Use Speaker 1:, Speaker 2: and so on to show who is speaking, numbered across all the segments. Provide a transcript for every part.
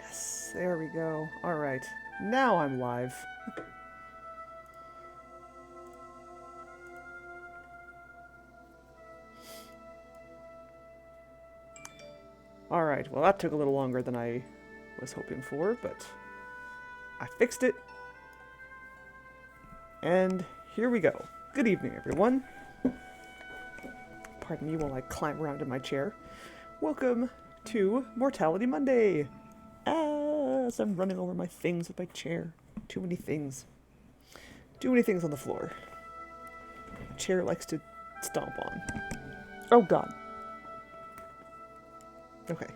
Speaker 1: Yes, there we go. Alright, now I'm live. Alright, well that took a little longer than I was hoping for, but I fixed it. And here we go. Good evening, everyone. Pardon me while I climb around in my chair. Welcome to Mortality Monday! As I'm running over my things with my chair. Too many things. Too many things on the floor. My chair likes to stomp on. Oh god. Okay.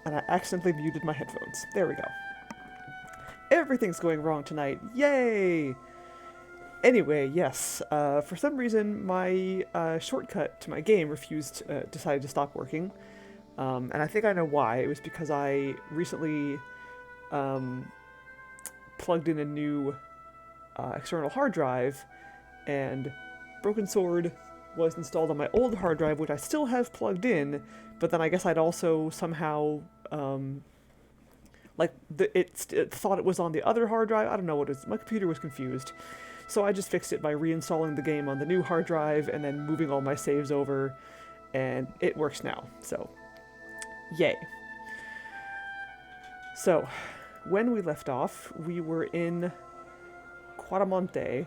Speaker 1: And I accidentally muted my headphones. There we go. Everything's going wrong tonight. Yay! Anyway, yes. For some reason, my shortcut to my game decided to stop working. And I think I know why. It was because I recently plugged in a new external hard drive, and Broken Sword was installed on my old hard drive, which I still have plugged in, but then I guess I'd also somehow, it thought it was on the other hard drive. I don't know what it is. My computer was confused. So I just fixed it by reinstalling the game on the new hard drive and then moving all my saves over, and it works now. So, yay. So, when we left off, we were in Caramonte.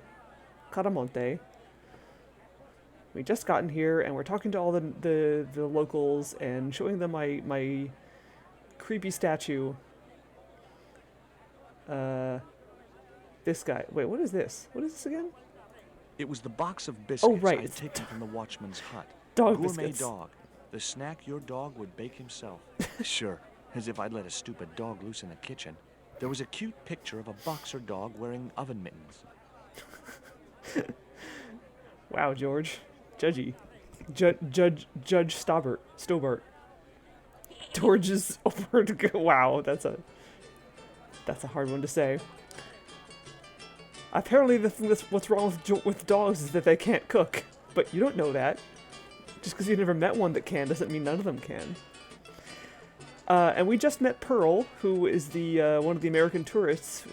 Speaker 1: We just gotten here, and we're talking to all the locals and showing them my creepy statue. This guy. Wait, what is this? What is this again?
Speaker 2: It was the box of biscuits
Speaker 1: right,
Speaker 2: I'd taken from the watchman's hut.
Speaker 1: Dog
Speaker 2: Gourmet
Speaker 1: biscuits.
Speaker 2: dog. The snack your dog would bake himself. Sure, as if I'd let a stupid dog loose in the kitchen. There was a cute picture of a boxer dog wearing oven mittens.
Speaker 1: Wow, George. Judgy. Judge Stobart. George's over to go. Wow, that's a hard one to say. Apparently, the thing what's wrong with dogs is that they can't cook. But you don't know that. Just because you've never met one that can doesn't mean none of them can. And we just met Pearl, who is the one of the American tourists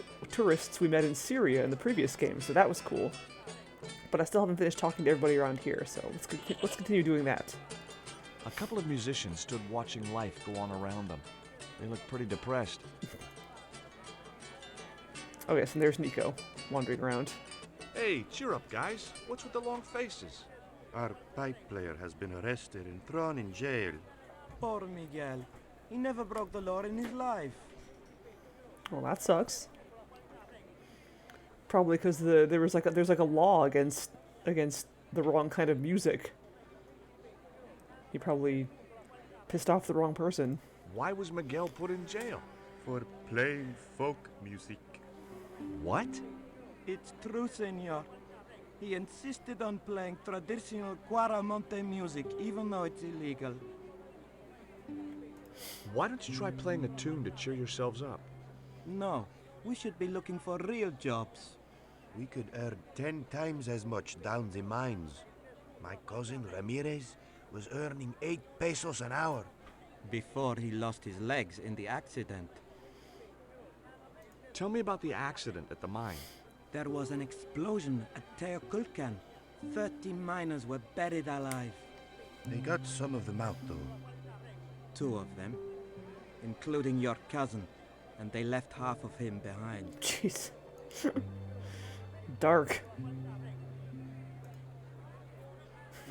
Speaker 1: we met in Syria in the previous game. So that was cool. But I still haven't finished talking to everybody around here. So let's continue doing that.
Speaker 2: A couple of musicians stood watching life go on around them. They looked pretty depressed.
Speaker 1: Oh yes, and there's Nico, wandering around.
Speaker 3: Hey, cheer up, guys. What's with the long faces?
Speaker 4: Our pipe player has been arrested and thrown in jail.
Speaker 5: Poor Miguel. He never broke the law in his life.
Speaker 1: Well, that sucks. Probably because there's like a law against the wrong kind of music. He probably pissed off the wrong person.
Speaker 2: Why was Miguel put in jail?
Speaker 4: For playing folk music.
Speaker 2: What?
Speaker 5: It's true, senor. He insisted on playing traditional Cuaramonte music, even though it's illegal.
Speaker 2: Why don't you try playing a tune to cheer yourselves up?
Speaker 5: No, we should be looking for real jobs.
Speaker 4: We could earn 10 times as much down the mines. My cousin Ramirez was earning 8 pesos an hour.
Speaker 5: Before he lost his legs in the accident.
Speaker 2: Tell me about the accident at the mine.
Speaker 5: There was an explosion at Teoculcan. 30 miners were buried alive.
Speaker 4: They got some of them out, though.
Speaker 5: 2 of them, including your cousin, and they left half of him behind.
Speaker 1: Jeez. Dark.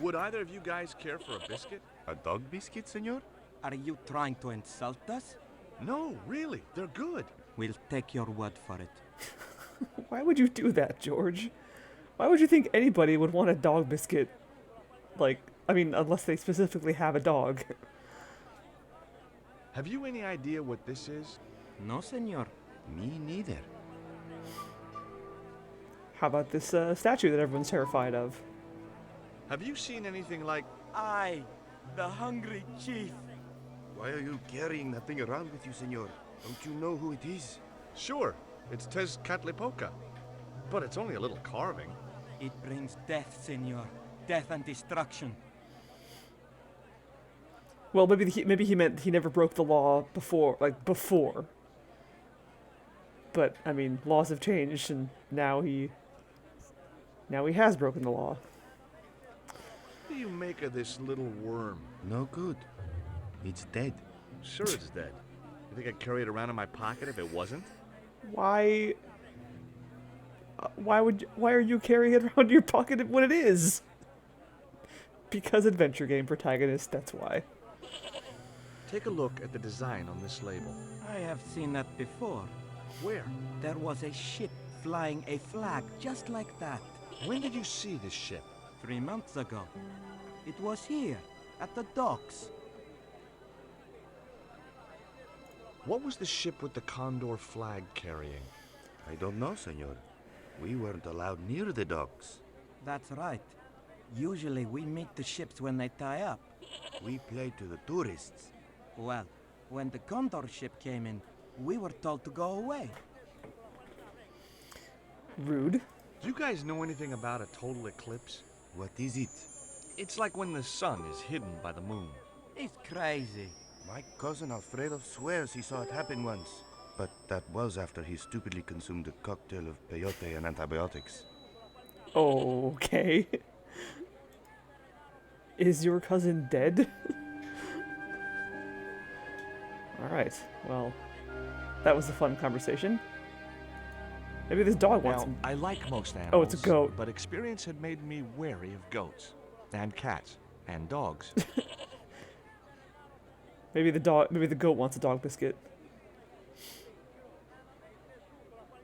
Speaker 3: Would either of you guys care for a biscuit?
Speaker 4: A dog biscuit, senor?
Speaker 5: Are you trying to insult us?
Speaker 3: No, really. They're good.
Speaker 5: We'll take your word for it.
Speaker 1: Why would you do that, George? Why would you think anybody would want a dog biscuit? Like, I mean, unless they specifically have a dog.
Speaker 2: Have you any idea what this is?
Speaker 5: No, senor.
Speaker 4: Me neither.
Speaker 1: How about this statue that everyone's terrified of?
Speaker 3: Have you seen anything like...
Speaker 5: I, the hungry chief.
Speaker 4: Why are you carrying that thing around with you, senor? Don't you know who it is?
Speaker 3: Sure, it's Tezcatlipoca. But it's only a little carving.
Speaker 5: It brings death, senor. Death and destruction.
Speaker 1: Well, maybe he meant he never broke the law before, like before. But I mean, laws have changed, and now he has broken the law.
Speaker 3: What do you make of this little worm?
Speaker 4: No good. It's dead.
Speaker 3: Sure it's dead. You think I'd carry it around in my pocket if it wasn't?
Speaker 1: Why? Why are you carrying it around in your pocket when it is? Because adventure game protagonist, that's why.
Speaker 3: Take a look at the design on this label.
Speaker 5: I have seen that before.
Speaker 3: Where?
Speaker 5: There was a ship flying a flag just like that.
Speaker 3: When did you see this ship?
Speaker 5: 3 months ago. It was here, at the docks.
Speaker 3: What was the ship with the condor flag carrying?
Speaker 4: I don't know, senor. We weren't allowed near the docks.
Speaker 5: That's right. Usually we meet the ships when they tie up.
Speaker 4: We play to the tourists.
Speaker 5: Well, when the Condor ship came in, we were told to go away.
Speaker 1: Rude.
Speaker 3: Do you guys know anything about a total eclipse?
Speaker 4: What is it?
Speaker 3: It's like when the sun is hidden by the moon.
Speaker 5: It's crazy.
Speaker 4: My cousin Alfredo swears he saw it happen once. But that was after he stupidly consumed a cocktail of peyote and antibiotics.
Speaker 1: Okay. Is your cousin dead? Alright, well, that was a fun conversation. Maybe this dog wants
Speaker 2: Now,
Speaker 1: him.
Speaker 2: I like most animals.
Speaker 1: Oh, it's a goat.
Speaker 2: But experience had made me wary of goats. And cats. And dogs.
Speaker 1: Maybe the goat wants a dog biscuit.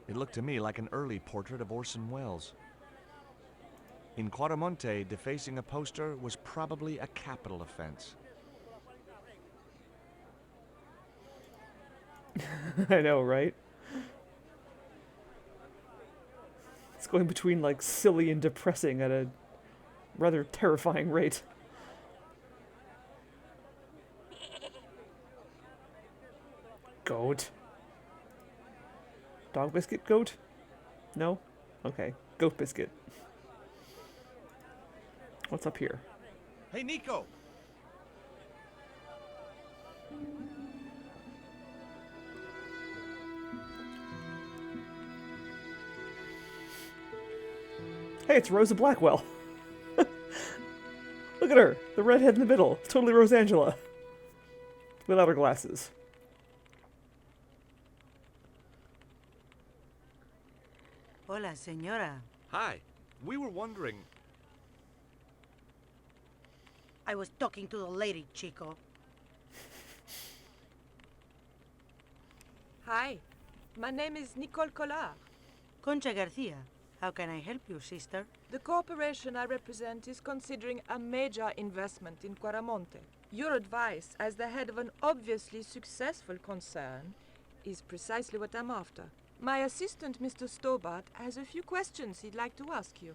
Speaker 2: It looked to me like an early portrait of Orson Welles. In Quaramonte, defacing a poster was probably a capital offense.
Speaker 1: I know, right? It's going between, like, silly and depressing at a rather terrifying rate. Goat. Dog biscuit goat? No? Okay. Goat biscuit. What's up here?
Speaker 3: Hey, Nico!
Speaker 1: Hey, it's Rosa Blackwell. Look at her. The redhead in the middle. Totally Rosangela. Without her glasses.
Speaker 6: Hola, señora.
Speaker 3: Hi. We were wondering...
Speaker 6: I was talking to the lady, Chico.
Speaker 7: Hi, my name is Nicole Collard.
Speaker 6: Concha Garcia. How can I help you, sister?
Speaker 7: The corporation I represent is considering a major investment in Quaramonte. Your advice, as the head of an obviously successful concern, is precisely what I'm after. My assistant, Mr. Stobart, has a few questions he'd like to ask you.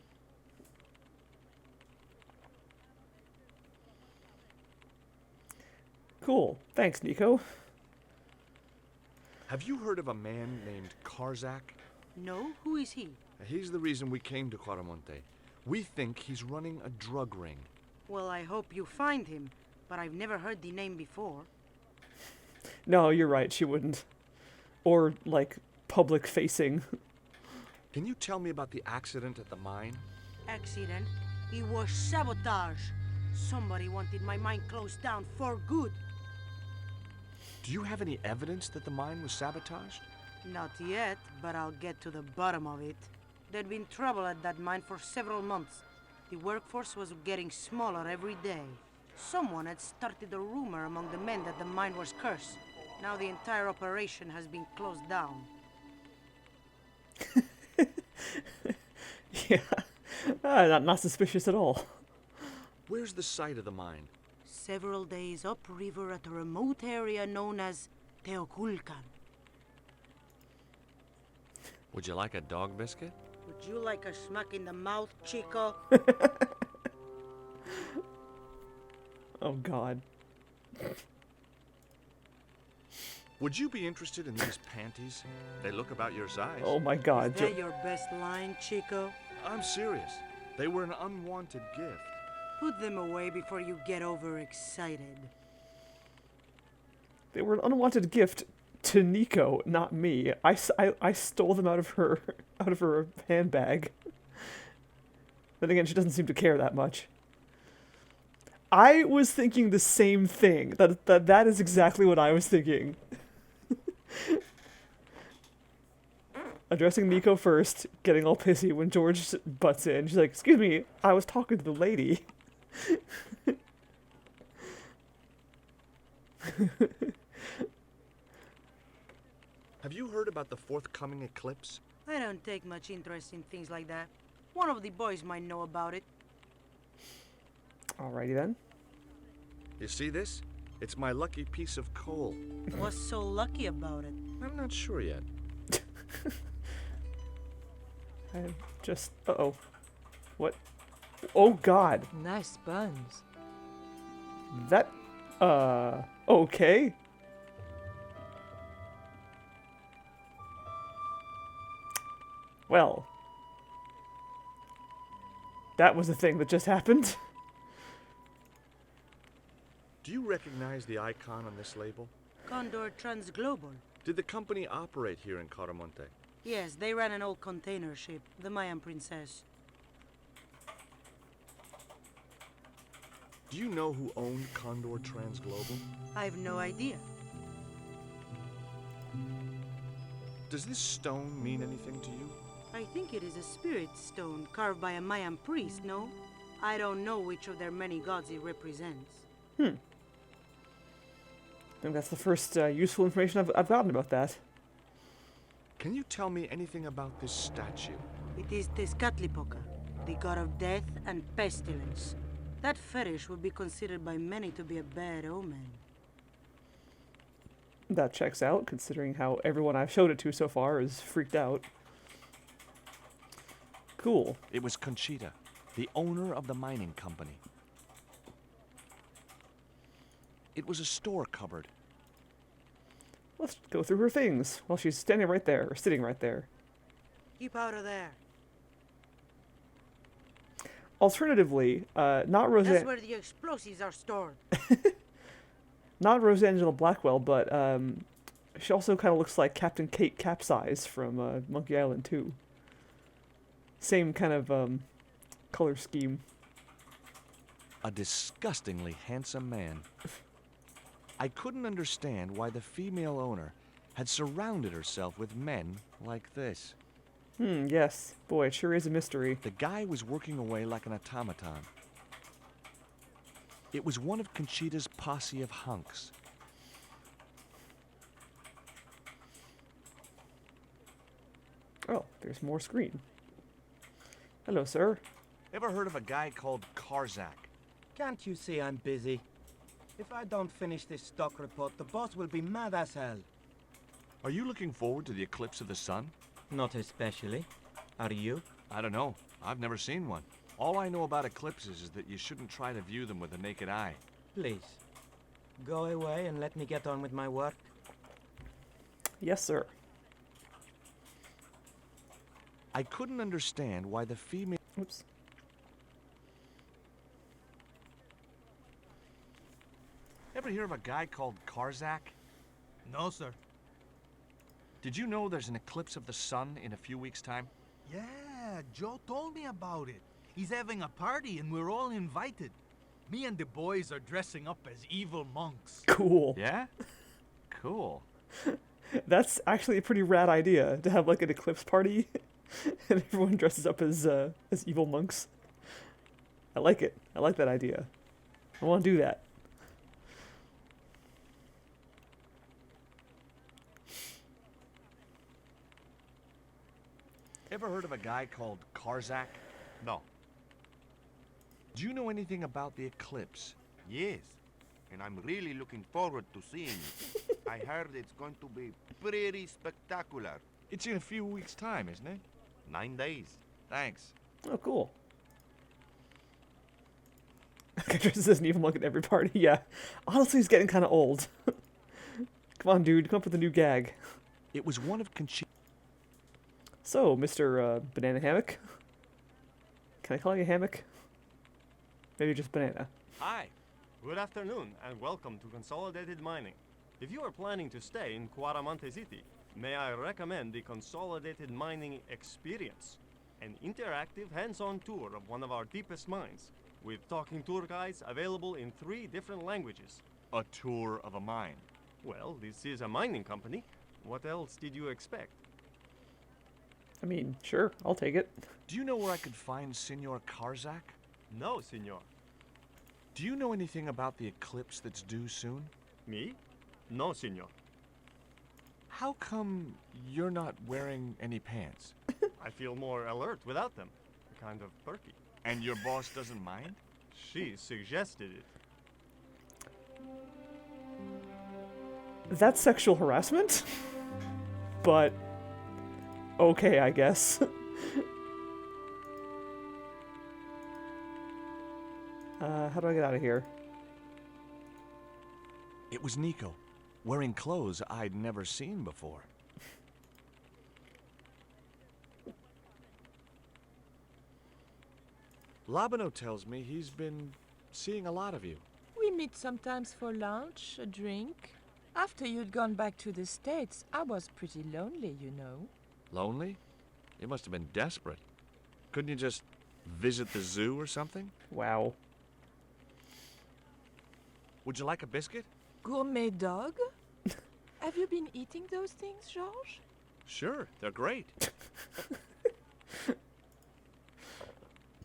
Speaker 1: Cool. Thanks, Nico.
Speaker 3: Have you heard of a man named Karzak?
Speaker 6: No? Who is he?
Speaker 3: He's the reason we came to Quaramonte. We think he's running a drug ring.
Speaker 6: Well, I hope you find him, but I've never heard the name before.
Speaker 1: No, you're right. She wouldn't. Or, like, public facing.
Speaker 3: Can you tell me about the accident at the mine?
Speaker 6: Accident? It was sabotage. Somebody wanted my mine closed down for good.
Speaker 2: Do you have any evidence that the mine was sabotaged?
Speaker 6: Not yet, but I'll get to the bottom of it. There'd been trouble at that mine for several months. The workforce was getting smaller every day. Someone had started a rumor among the men that the mine was cursed. Now the entire operation has been closed down.
Speaker 1: Yeah. Not suspicious at all.
Speaker 3: Where's the site of the mine?
Speaker 6: Several days upriver at a remote area known as Teoculcan.
Speaker 2: Would you like a dog biscuit?
Speaker 6: Would you like a smack in the mouth, Chico?
Speaker 1: Oh, God.
Speaker 3: Would you be interested in these panties? They look about your size.
Speaker 1: Oh, my God.
Speaker 6: Is that your best line, Chico?
Speaker 3: I'm serious. They were an unwanted gift.
Speaker 6: Put them away before you get overexcited.
Speaker 1: They were an unwanted gift to Nico, not me. I stole them out of her handbag. Then again, she doesn't seem to care that much. I was thinking the same thing. That is exactly what I was thinking. Addressing Nico first, getting all pissy when George butts in. She's like, "Excuse me, I was talking to the lady."
Speaker 2: Have you heard about the forthcoming eclipse?
Speaker 6: I don't take much interest in things like that. One of the boys might know about it.
Speaker 1: Alrighty then.
Speaker 3: You see this? It's my lucky piece of coal.
Speaker 6: What's so lucky about it?
Speaker 3: I'm not sure yet.
Speaker 1: I just... Uh-oh. What? Oh, God.
Speaker 7: Nice buns.
Speaker 1: That... Okay. Well. That was the thing that just happened.
Speaker 3: Do you recognize the icon on this label?
Speaker 6: Condor Transglobal.
Speaker 3: Did the company operate here in Caramonte?
Speaker 6: Yes, they ran an old container ship, the Mayan Princess.
Speaker 3: Do you know who owned Condor Transglobal?
Speaker 6: I've no idea.
Speaker 3: Does this stone mean anything to you?
Speaker 6: I think it is a spirit stone carved by a Mayan priest, no? I don't know which of their many gods it represents.
Speaker 1: I think that's the first useful information I've gotten about that.
Speaker 3: Can you tell me anything about this statue?
Speaker 6: It is Tezcatlipoca, the god of death and pestilence. That fetish would be considered by many to be a bad omen.
Speaker 1: That checks out, considering how everyone I've showed it to so far is freaked out. Cool.
Speaker 2: It was Conchita, the owner of the mining company. It was a store cupboard.
Speaker 1: Let's go through her things while she's standing right there, or sitting right there.
Speaker 6: Keep out of there.
Speaker 1: Alternatively, not
Speaker 6: That's
Speaker 1: Roseanne,
Speaker 6: where the explosives are stored.
Speaker 1: not Rosangela Blackwell, but she also kind of looks like Captain Kate Capsize from Monkey Island 2. Same kind of color scheme.
Speaker 2: A disgustingly handsome man. I couldn't understand why the female owner had surrounded herself with men like this.
Speaker 1: Yes. Boy, it sure is a mystery.
Speaker 2: The guy was working away like an automaton. It was one of Conchita's posse of hunks.
Speaker 1: Oh, there's more screen. Hello, sir.
Speaker 2: Ever heard of a guy called Karzak?
Speaker 5: Can't you see I'm busy? If I don't finish this stock report, the boss will be mad as hell.
Speaker 2: Are you looking forward to the eclipse of the sun?
Speaker 5: Not especially. Are you?
Speaker 2: I don't know. I've never seen one. All I know about eclipses is that you shouldn't try to view them with the naked eye.
Speaker 5: Please, go away and let me get on with my work.
Speaker 1: Yes, sir.
Speaker 2: I couldn't understand why the female...
Speaker 1: Oops.
Speaker 2: Ever hear of a guy called Karzak?
Speaker 8: No, sir.
Speaker 2: Did you know there's an eclipse of the sun in a few weeks' time?
Speaker 8: Yeah, Joe told me about it. He's having a party and we're all invited. Me and the boys are dressing up as evil monks.
Speaker 1: Cool.
Speaker 2: Yeah? Cool.
Speaker 1: That's actually a pretty rad idea, to have like an eclipse party and everyone dresses up as evil monks. I like it. I like that idea. I want to do that.
Speaker 2: Ever heard of a guy called Karzak?
Speaker 4: No.
Speaker 2: Do you know anything about the eclipse?
Speaker 4: Yes. And I'm really looking forward to seeing it. I heard it's going to be pretty spectacular.
Speaker 2: It's in a few weeks' time, isn't it?
Speaker 4: 9 days.
Speaker 2: Thanks.
Speaker 1: Oh, cool. Guy dresses as an evil monk at every party. Yeah. Honestly, he's getting kind of old. Come on, dude. Come up with a new gag.
Speaker 2: It was one of Conchita.
Speaker 1: So, Mr. Banana Hammock. Can I call you Hammock? Maybe just Banana.
Speaker 9: Hi. Good afternoon, and welcome to Consolidated Mining. If you are planning to stay in Cuaramonte City, may I recommend the Consolidated Mining Experience, an interactive hands-on tour of one of our deepest mines, with talking tour guides available in 3 different languages.
Speaker 2: A tour of a mine.
Speaker 9: Well, this is a mining company. What else did you expect?
Speaker 1: I mean, sure, I'll take it.
Speaker 2: Do you know where I could find Senor Karzak?
Speaker 9: No, senor.
Speaker 2: Do you know anything about the eclipse that's due soon?
Speaker 9: Me? No, senor.
Speaker 2: How come you're not wearing any pants?
Speaker 9: I feel more alert without them. Kind of perky.
Speaker 2: And your boss doesn't mind?
Speaker 9: She suggested it.
Speaker 1: That's sexual harassment? But okay, I guess. How do I get out of here?
Speaker 2: It was Nico, wearing clothes I'd never seen before. Labano tells me he's been seeing a lot of you.
Speaker 7: We meet sometimes for lunch, a drink. After you'd gone back to the States, I was pretty lonely, you know.
Speaker 2: Lonely? You must have been desperate. Couldn't you just visit the zoo or something?
Speaker 1: Wow.
Speaker 2: Would you like a biscuit?
Speaker 7: Gourmet dog? Have you been eating those things, Georges?
Speaker 2: Sure, they're great.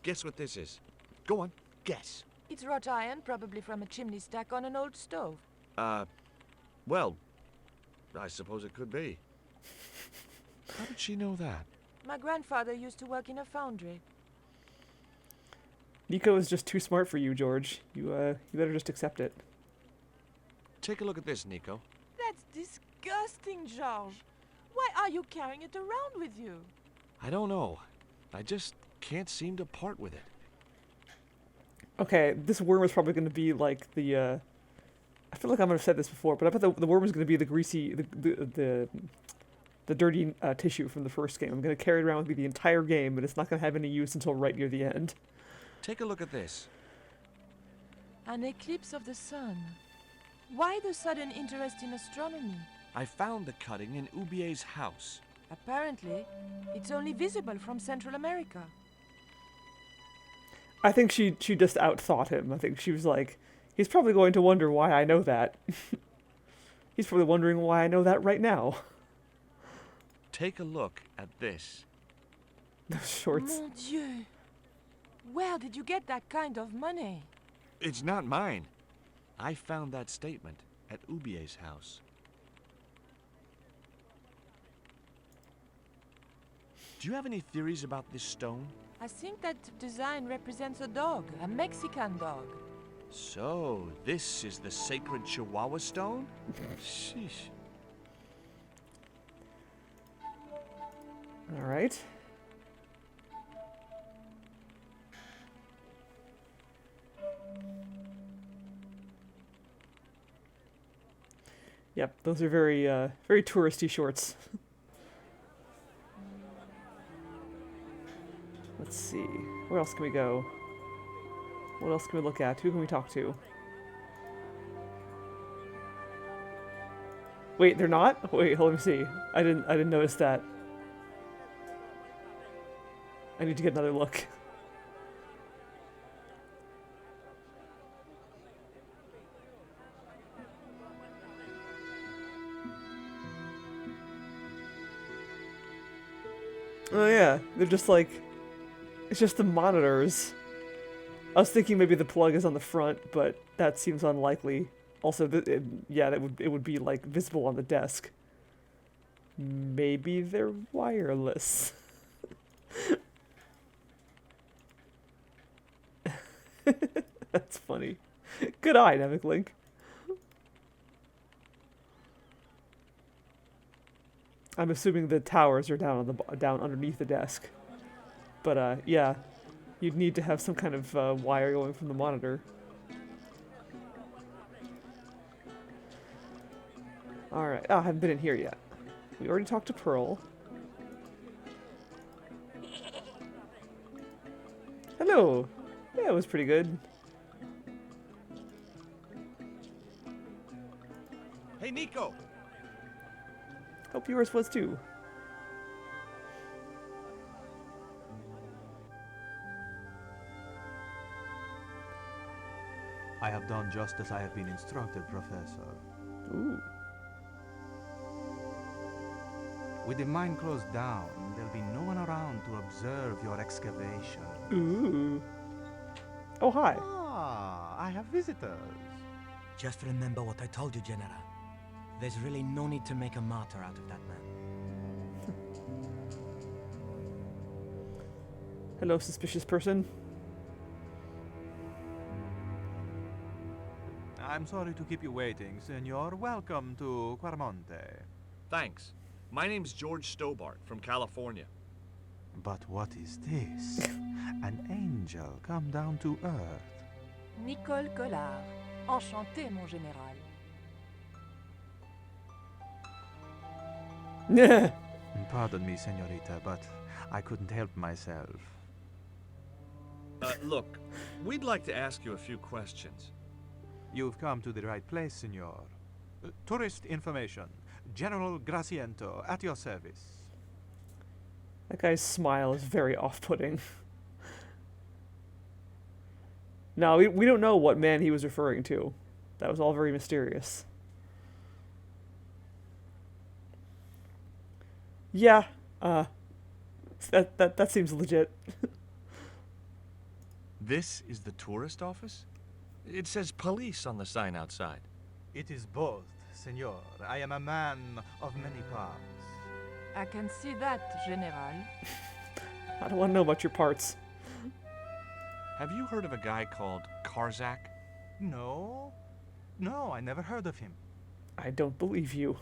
Speaker 2: Guess what this is? Go on, guess.
Speaker 7: It's wrought iron, probably from a chimney stack on an old stove.
Speaker 2: Well, I suppose it could be. How did she know that?
Speaker 7: My grandfather used to work in a foundry.
Speaker 1: Nico is just too smart for you, George. You better just accept it.
Speaker 2: Take a look at this, Nico.
Speaker 7: That's disgusting, Georges. Why are you carrying it around with you?
Speaker 2: I don't know. I just can't seem to part with it.
Speaker 1: Okay, this worm is probably going to be like the, I feel like I might have said this before, but I bet the worm is going to be the greasy, the dirty tissue from the first game. I'm going to carry it around with me the entire game, but it's not going to have any use until right near the end.
Speaker 2: Take a look at this.
Speaker 7: An eclipse of the sun. Why the sudden interest in astronomy?
Speaker 2: I found the cutting in Ubier's house.
Speaker 7: Apparently, it's only visible from Central America.
Speaker 1: I think she just outthought him. I think she was like, he's probably going to wonder why I know that. He's probably wondering why I know that right now.
Speaker 2: Take a look at this.
Speaker 1: Those shorts.
Speaker 7: Mon Dieu! Where did you get that kind of money?
Speaker 2: It's not mine. I found that statement at Ubier's house. Do you have any theories about this stone?
Speaker 7: I think that design represents a dog, a Mexican dog.
Speaker 2: So, this is the sacred Chihuahua stone? Sheesh.
Speaker 1: All right. Yep, those are very, very touristy shorts. Let's see. Where else can we go? What else can we look at? Who can we talk to? Wait, they're not? Wait, let me see. I didn't notice that. I need to get another look. Oh yeah, they're just like, it's just the monitors. I was thinking maybe the plug is on the front, but that seems unlikely. Also, yeah, it would be like visible on the desk. Maybe they're wireless. That's funny. Good eye, Namek Link. I'm assuming the towers are down on the down underneath the desk. But yeah, you'd need to have some kind of wire going from the monitor. All right. Oh, I haven't been in here yet. We already talked to Pearl. Hello. Yeah, it was pretty good.
Speaker 2: Hey
Speaker 3: Hey, Nico!
Speaker 1: Hope yours was too.
Speaker 10: I have done just as I have been instructed, Professor.
Speaker 1: Ooh.
Speaker 10: With the mine closed down, there'll be no one around to observe your excavation.
Speaker 1: Ooh. Oh, hi.
Speaker 10: Ah, I have visitors.
Speaker 11: Just remember what I told you, General. There's really no need to make a martyr out of that man.
Speaker 1: Hello, suspicious person.
Speaker 10: I'm sorry to keep you waiting, Senor. Welcome to Quarmonte.
Speaker 3: Thanks. My name's George Stobart from California.
Speaker 10: But what is this? An angel come down to earth.
Speaker 7: Nicole Collard. Enchanté, mon général.
Speaker 10: Pardon me, senorita, but I couldn't help myself.
Speaker 3: Look, we'd like to ask you a few questions.
Speaker 10: You've come to the right place, senor. Tourist information. General Graciento, at your service.
Speaker 1: That guy's smile is very off-putting. No, we don't know what man he was referring to. That was all very mysterious. Yeah, that seems legit.
Speaker 3: This is the tourist office? It says police on the sign outside.
Speaker 10: It is both, senor. I am a man of many parts.
Speaker 7: I can see that, General.
Speaker 1: I don't want to know about your parts.
Speaker 2: Have you heard of a guy called Karzak?
Speaker 10: No. No, I never heard of him.
Speaker 1: I don't believe you.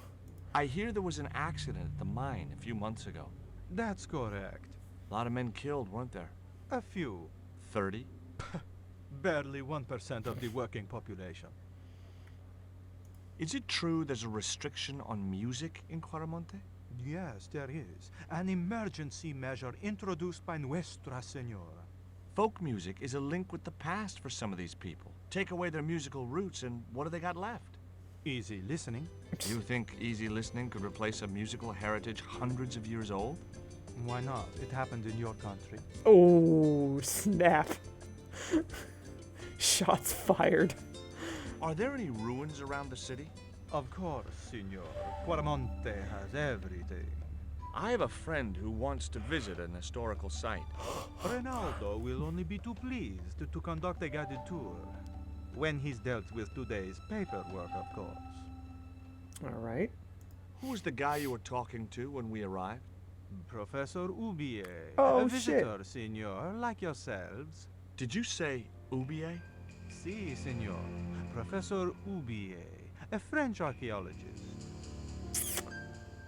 Speaker 2: I hear there was an accident at the mine a few months ago.
Speaker 10: That's correct.
Speaker 2: A lot of men killed, weren't there?
Speaker 10: A few.
Speaker 2: 30?
Speaker 10: Barely 1% of the working population.
Speaker 2: Is it true there's a restriction on music in Quarmonte?
Speaker 10: Yes, there is. An emergency measure introduced by Nuestra Senora.
Speaker 2: Folk music is a link with the past for some of these people. Take away their musical roots and what do they got left?
Speaker 10: Easy listening.
Speaker 2: You think easy listening could replace a musical heritage hundreds of years old?
Speaker 10: Why not? It happened in your country.
Speaker 1: Oh, snap. Shots fired.
Speaker 2: Are there any ruins around the city?
Speaker 10: Of course, senor. Quarmonte has everything.
Speaker 2: I have a friend who wants to visit an historical site.
Speaker 10: Ronaldo will only be too pleased to conduct a guided tour. When he's dealt with today's paperwork, of course.
Speaker 1: All right.
Speaker 2: Who was the guy you were talking to when we arrived?
Speaker 10: Professor Ubier.
Speaker 1: Oh,
Speaker 10: a visitor, senor, like yourselves.
Speaker 2: Did you say Ubier?
Speaker 10: Si, senor. Professor Ubier, a French archaeologist.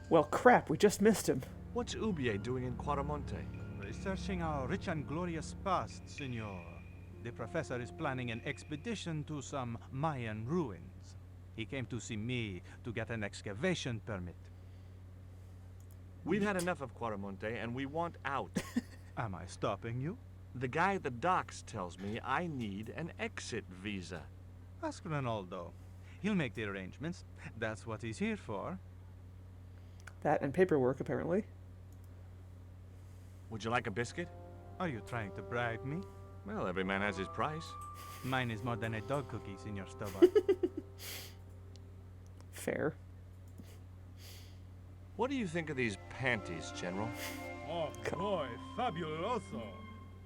Speaker 1: Well, crap, we just missed him.
Speaker 2: What's Ubier doing in Quarmonte?
Speaker 10: Researching our rich and glorious past, senor. The professor is planning an expedition to some Mayan ruins. He came to see me to get an excavation permit.
Speaker 2: We've had enough of Quarmonte and we want out.
Speaker 10: Am I stopping you?
Speaker 2: The guy at the docks tells me I need an exit visa.
Speaker 10: Ask Ronaldo. He'll make the arrangements. That's what he's here for.
Speaker 1: That and paperwork, apparently.
Speaker 2: Would you like a biscuit?
Speaker 10: Are you trying to bribe me?
Speaker 2: Well, every man has his price.
Speaker 10: Mine is more than a dog cookie, Senor Stobart.
Speaker 1: Fair.
Speaker 2: What do you think of these panties, General?
Speaker 8: Oh boy, fabuloso.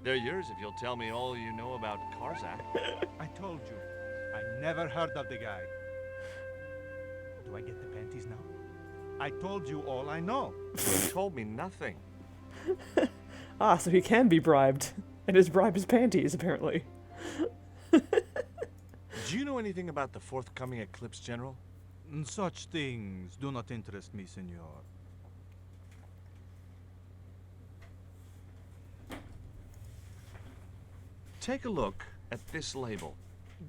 Speaker 2: They're yours if you'll tell me all you know about Karzak.
Speaker 10: I told you. I never heard of the guy. Do I get the panties now? I told you all I know.
Speaker 2: You told me nothing.
Speaker 1: Ah, so he can be bribed. And his bribe is panties, apparently.
Speaker 2: Do you know anything about the forthcoming eclipse, General?
Speaker 10: Such things do not interest me, senor.
Speaker 2: Take a look at this label.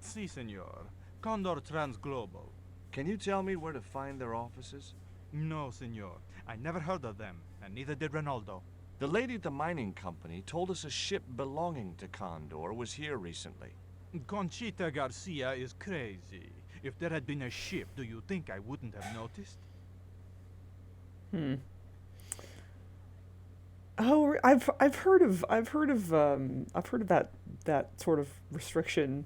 Speaker 10: Si, senor. Condor Transglobal.
Speaker 2: Can you tell me where to find their offices?
Speaker 10: No, senor. I never heard of them, and neither did Ronaldo.
Speaker 2: The lady at the mining company told us a ship belonging to Condor was here recently.
Speaker 10: Conchita Garcia is crazy. If there had been a ship, do you think I wouldn't have noticed?
Speaker 1: Oh, I've heard of that sort of restriction.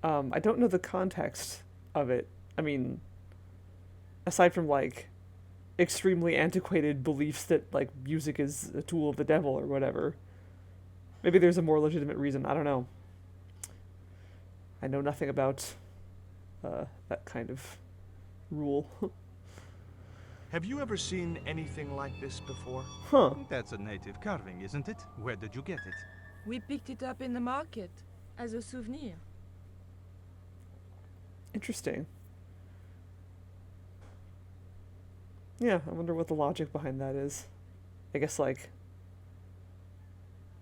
Speaker 1: I don't know the context of it. I mean, aside from like extremely antiquated beliefs that like music is a tool of the devil or whatever. Maybe there's a more legitimate reason. I don't know. I know nothing about that kind of rule.
Speaker 2: Have you ever seen anything like this before?
Speaker 1: Huh.
Speaker 10: That's a native carving, isn't it? Where did you get it?
Speaker 7: We picked it up in the market as a souvenir.
Speaker 1: Interesting. Yeah, I wonder what the logic behind that is. I guess, like,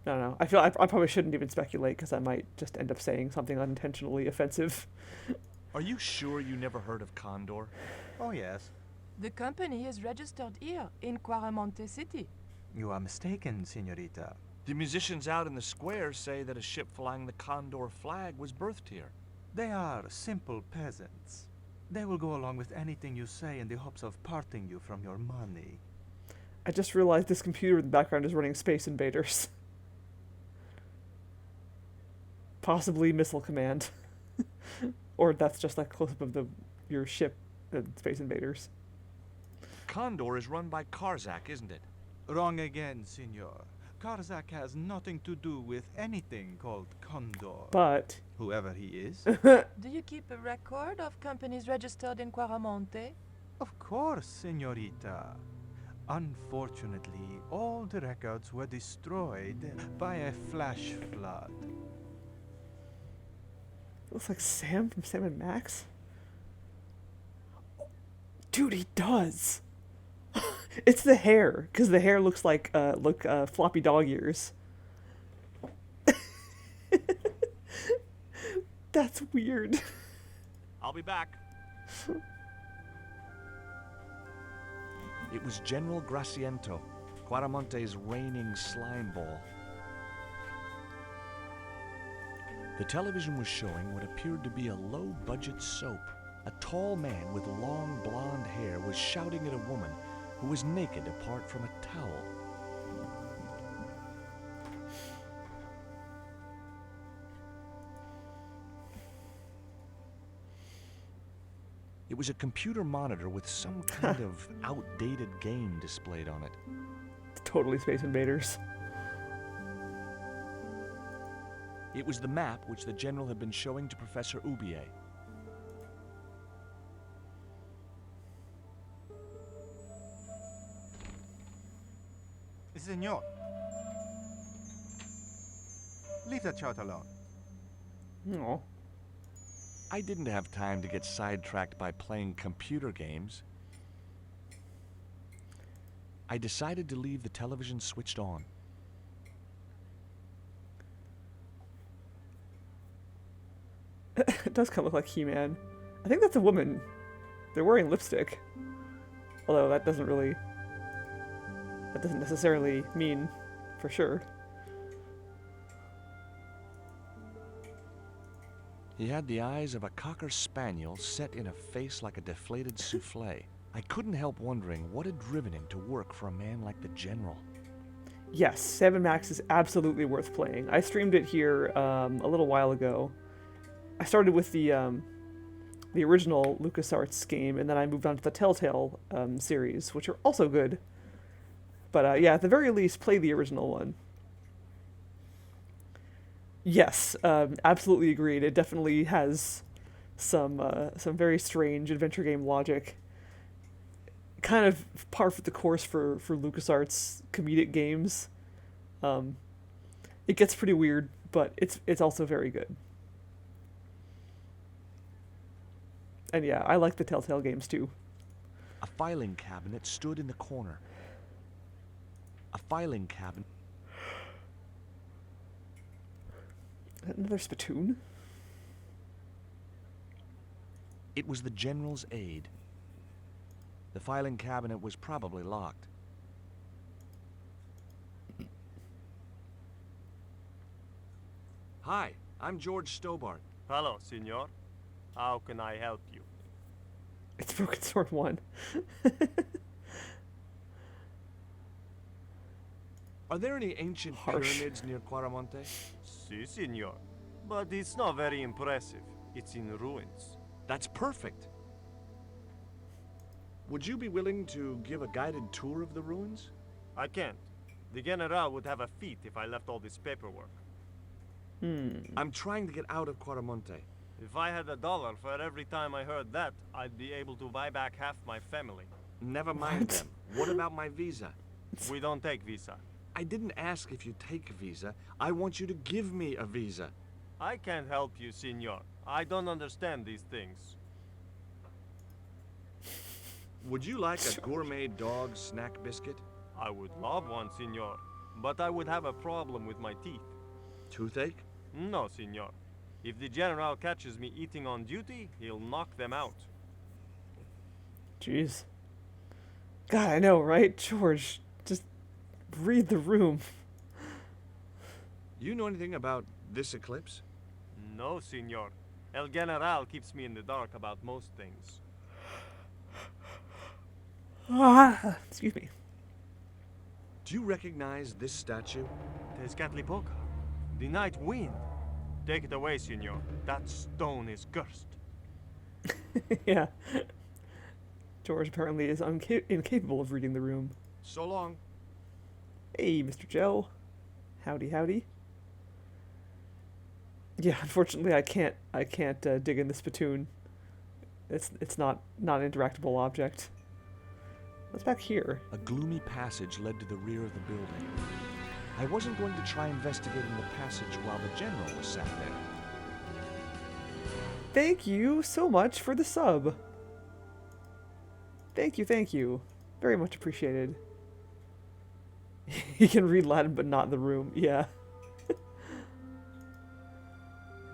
Speaker 1: I don't know. I feel I probably shouldn't even speculate because I might just end up saying something unintentionally offensive.
Speaker 2: Are you sure you never heard of Condor?
Speaker 10: Oh, yes.
Speaker 7: The company is registered here in Quaramonte City.
Speaker 10: You are mistaken, senorita.
Speaker 2: The musicians out in the square say that a ship flying the Condor flag was birthed here.
Speaker 10: They are simple peasants. They will go along with anything you say in the hopes of parting you from your money.
Speaker 1: I just realized this computer in the background is running Space Invaders. Possibly Missile Command. Or that's just like close-up of your ship, Space Invaders.
Speaker 2: Condor is run by Karzak, isn't it?
Speaker 10: Wrong again, senor. Karzak has nothing to do with anything called Condor.
Speaker 1: But
Speaker 10: whoever he is.
Speaker 7: Do you keep a record of companies registered in Quaramonte?
Speaker 10: Of course, senorita. Unfortunately, all the records were destroyed by a flash flood.
Speaker 1: Looks like Sam from Sam and Max. Dude, he does. It's the hair, because the hair looks like floppy dog ears. That's weird.
Speaker 2: I'll be back. It was General Graciento, Quaramonte's reigning slime ball. The television was showing what appeared to be a low-budget soap. A tall man with long blonde hair was shouting at a woman who was naked apart from a towel. It was a computer monitor with some kind of outdated game displayed on it.
Speaker 1: Totally Space Invaders.
Speaker 2: It was the map which the general had been showing to Professor Ubier.
Speaker 10: Senor. Leave that child alone.
Speaker 1: No.
Speaker 2: I didn't have time to get sidetracked by playing computer games. I decided to leave the television switched on.
Speaker 1: It does kind of look like He-Man. I think that's a woman. They're wearing lipstick. Although that doesn't necessarily mean for sure.
Speaker 2: He had the eyes of a cocker spaniel set in a face like a deflated souffle. I couldn't help wondering what had driven him to work for a man like the General.
Speaker 1: Yes, Sam & Max is absolutely worth playing. I streamed it here a little while ago. I started with the original LucasArts game, and then I moved on to the Telltale series, which are also good. But yeah, at the very least, play the original one. Yes, absolutely agreed. It definitely has some very strange adventure game logic. Kind of par for the course for LucasArts comedic games. It gets pretty weird, but it's also very good. And yeah, I like the Telltale games too.
Speaker 2: A filing cabinet stood in the corner. A filing cabinet.
Speaker 1: Is that another spittoon?
Speaker 2: It was the General's aide. The filing cabinet was probably locked. Hi, I'm George Stobart.
Speaker 9: Hello, senor. How can I help you?
Speaker 1: It's Broken Sword 1.
Speaker 2: Are there any ancient
Speaker 1: Harsh.
Speaker 2: pyramids near Quaramonte?
Speaker 9: Si, senor. But it's not very impressive. It's in ruins.
Speaker 2: That's perfect. Would you be willing to give a guided tour of the ruins?
Speaker 9: I can't. The General would have a fit if I left all this paperwork.
Speaker 2: I'm trying to get out of Quaramonte.
Speaker 9: If I had $1 for every time I heard that, I'd be able to buy back half my family.
Speaker 2: Never mind them. What about my visa?
Speaker 9: We don't take visa.
Speaker 2: I didn't ask if you take a visa. I want you to give me a visa.
Speaker 9: I can't help you, senor. I don't understand these things.
Speaker 2: Would you like a gourmet dog snack biscuit?
Speaker 9: I would love one, senor. But I would have a problem with my teeth.
Speaker 2: Toothache?
Speaker 9: No, senor. If the General catches me eating on duty, he'll knock them out.
Speaker 1: Jeez. God, I know, right? George, just read the room.
Speaker 2: You know anything about this eclipse?
Speaker 9: No, senor. El General keeps me in the dark about most things.
Speaker 1: Excuse me.
Speaker 2: Do you recognize this statue?
Speaker 9: Tezcatlipoca, the night wind. Take it away, senor. That stone is cursed.
Speaker 1: Yeah. George apparently is incapable of reading the room.
Speaker 2: So long.
Speaker 1: Hey, Mr. Gel. Howdy, howdy. Yeah, unfortunately, I can't dig in the spittoon. It's not an interactable object. What's back here?
Speaker 2: A gloomy passage led to the rear of the building. I wasn't going to try investigating the passage while the general was sat there.
Speaker 1: Thank you so much for the sub. Thank you. Very much appreciated. He can read Latin, but not the room. Yeah.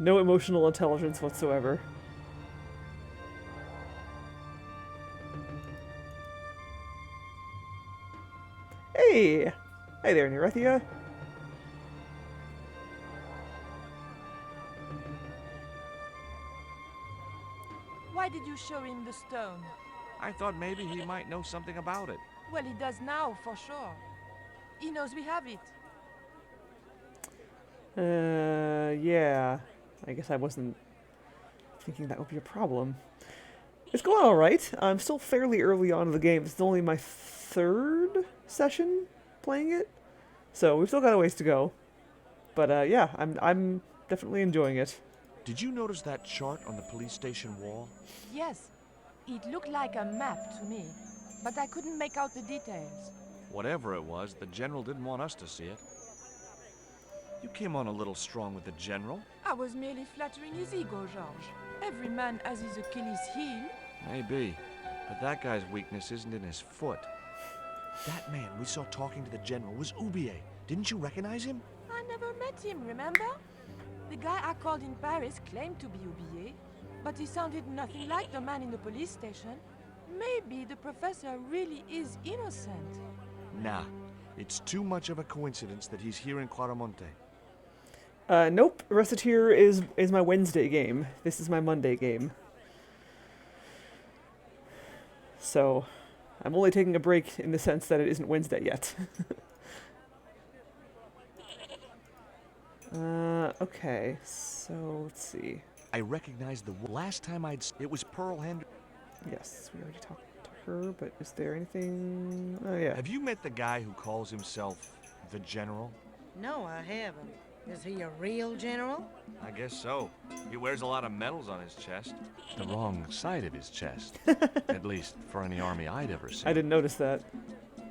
Speaker 1: No emotional intelligence whatsoever. Hey! Hey there, Nerethia.
Speaker 7: Why did you show him the stone?
Speaker 2: I thought maybe he might know something about it.
Speaker 7: Well, he does now, for sure. He knows we have it.
Speaker 1: Yeah. I guess I wasn't thinking that would be a problem. It's going alright. I'm still fairly early on in the game. It's only my third session playing it. So we've still got a ways to go. But yeah, I'm definitely enjoying it.
Speaker 2: Did you notice that chart on the police station wall?
Speaker 7: Yes. It looked like a map to me, but I couldn't make out the details.
Speaker 2: Whatever it was, the general didn't want us to see it. You came on a little strong with the general.
Speaker 7: I was merely flattering his ego, Georges. Every man has his Achilles heel.
Speaker 2: Maybe, but that guy's weakness isn't in his foot. That man we saw talking to the general was Ubier. Didn't you recognize him?
Speaker 7: I never met him, remember? The guy I called in Paris claimed to be Oublié, but he sounded nothing like the man in the police station. Maybe the professor really is innocent.
Speaker 2: Nah, it's too much of a coincidence that he's here in Quaramonte.
Speaker 1: Nope. Reciteer is my Wednesday game. This is my Monday game. So, I'm only taking a break in the sense that it isn't Wednesday yet. Okay, so let's see.
Speaker 2: I recognize the last time it was Pearl Hand.
Speaker 1: Yes, we already talked to her, but is there anything? Oh, yeah.
Speaker 2: Have you met the guy who calls himself the General?
Speaker 6: No, I haven't. Is he a real general?
Speaker 2: I guess so. He wears a lot of medals on his chest. The wrong side of his chest. At least for any army I'd ever seen.
Speaker 1: I didn't notice that.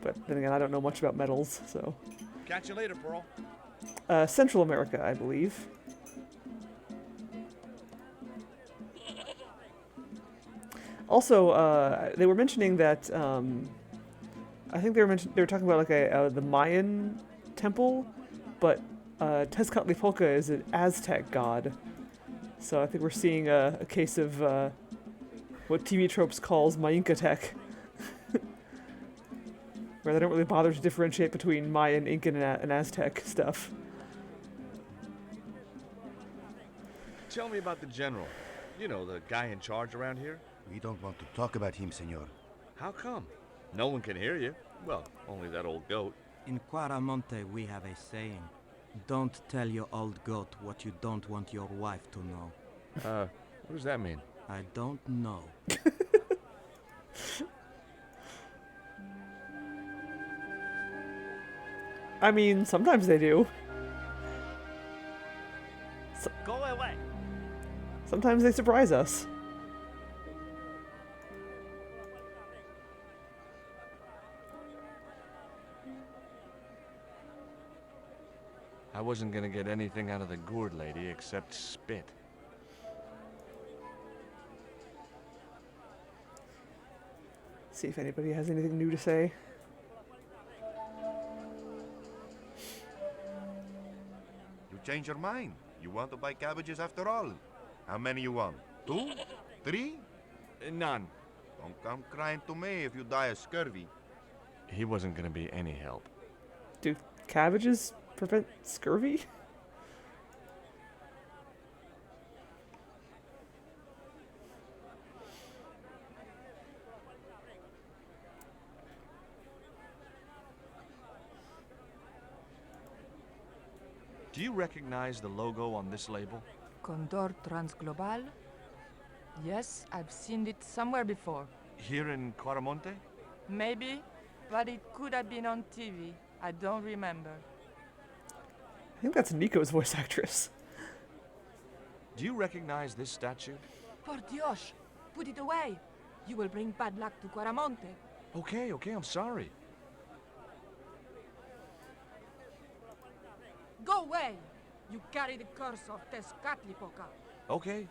Speaker 1: But then again, I don't know much about medals, so.
Speaker 2: Catch you later, Pearl.
Speaker 1: Central America, I believe. Also, they were mentioning that, I think they were talking about like the Mayan temple, but Tezcatlipoca is an Aztec god. So I think we're seeing a case of what TV Tropes calls Mayinca tech. Where they don't really bother to differentiate between Mayan, Incan, and Aztec stuff.
Speaker 2: Tell me about the general. You know, the guy in charge around here.
Speaker 4: We don't want to talk about him, senor.
Speaker 2: How come? No one can hear you. Well, only that old goat.
Speaker 11: In Quaramonte, we have a saying. Don't tell your old goat what you don't want your wife to know.
Speaker 2: What does that mean?
Speaker 11: I don't know.
Speaker 1: I mean, sometimes they do.
Speaker 9: Go away.
Speaker 1: Sometimes they surprise us.
Speaker 2: I wasn't gonna get anything out of the gourd lady except spit.
Speaker 1: See if anybody has anything new to say.
Speaker 4: You change your mind. You want to buy cabbages after all. How many you want? 2? 3?
Speaker 2: None.
Speaker 4: Don't come crying to me if you die of scurvy.
Speaker 2: He wasn't gonna be any help.
Speaker 1: Do cabbages prevent scurvy?
Speaker 2: Do you recognize the logo on this label?
Speaker 7: Condor Transglobal? Yes, I've seen it somewhere before.
Speaker 2: Here in Quaramonte?
Speaker 7: Maybe, but it could have been on TV. I don't remember.
Speaker 1: I think that's Nico's voice actress.
Speaker 2: Do you recognize this statue?
Speaker 7: Por Dios, put it away. You will bring bad luck to Quaramonte.
Speaker 2: Okay, I'm sorry.
Speaker 7: Go away! You carry the curse of Tezcatlipoca.
Speaker 2: Okay,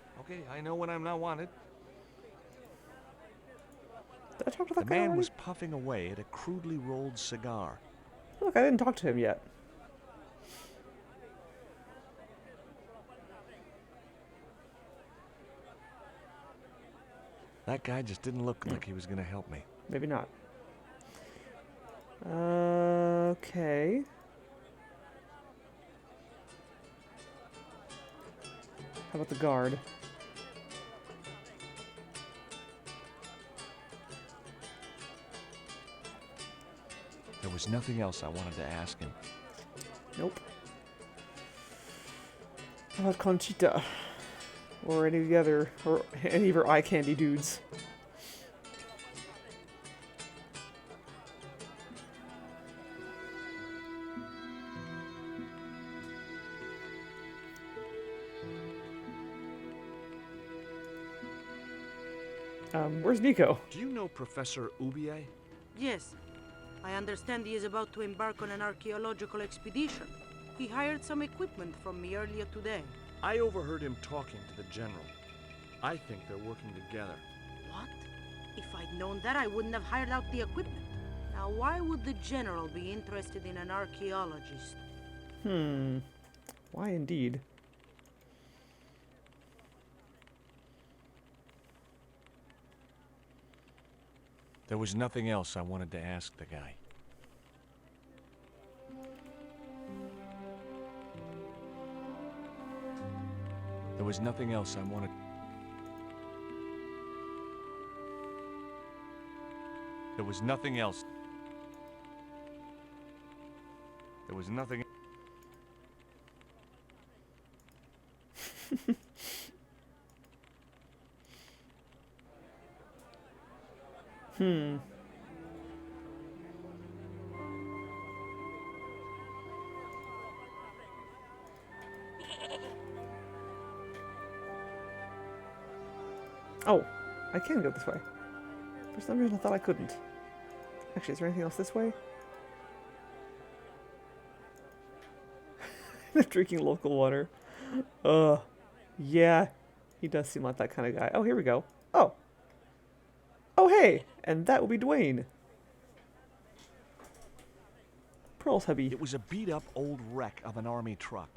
Speaker 2: I know when I'm not wanted.
Speaker 1: Did I talk to
Speaker 2: The
Speaker 1: that guy
Speaker 2: man
Speaker 1: already?
Speaker 2: was puffing away at a crudely rolled cigar.
Speaker 1: Look, I didn't talk to him yet.
Speaker 2: That guy just didn't look like he was gonna help me.
Speaker 1: Maybe not. Okay. How about the guard?
Speaker 2: There was nothing else I wanted to ask him.
Speaker 1: Nope. How about Conchita? Or any of the other, or any of her eye candy dudes? Where's Nico?
Speaker 2: Do you know Professor Ubier?
Speaker 6: Yes. I understand he is about to embark on an archaeological expedition. He hired some equipment from me earlier today.
Speaker 2: I overheard him talking to the general. I think they're working together.
Speaker 6: What? If I'd known that, I wouldn't have hired out the equipment. Now, why would the general be interested in an archaeologist?
Speaker 1: Why indeed?
Speaker 2: There was nothing else I wanted to ask the guy. There was nothing else I wanted. There was nothing else. There was nothing.
Speaker 1: Oh, I can go this way. For some reason I thought I couldn't. Actually, is there anything else this way? I'm drinking local water. Yeah. He does seem like that kind of guy. Oh, here we go. Oh. Oh, hey! And that will be Dwayne. Pearl's hubby.
Speaker 2: It was a beat-up old wreck of an army truck.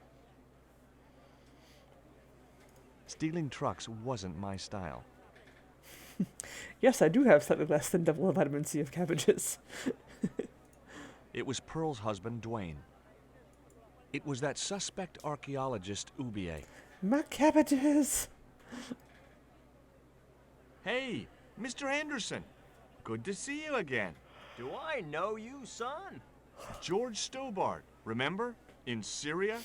Speaker 2: Stealing trucks wasn't my style.
Speaker 1: Yes, I do have slightly less than double the vitamin C of cabbages.
Speaker 2: It was Pearl's husband, Dwayne. It was that suspect archaeologist, Ubier.
Speaker 1: My cabbages!
Speaker 2: Hey, Mr. Anderson. Good to see you again.
Speaker 9: Do I know you, son?
Speaker 2: George Stobart, remember? In Syria?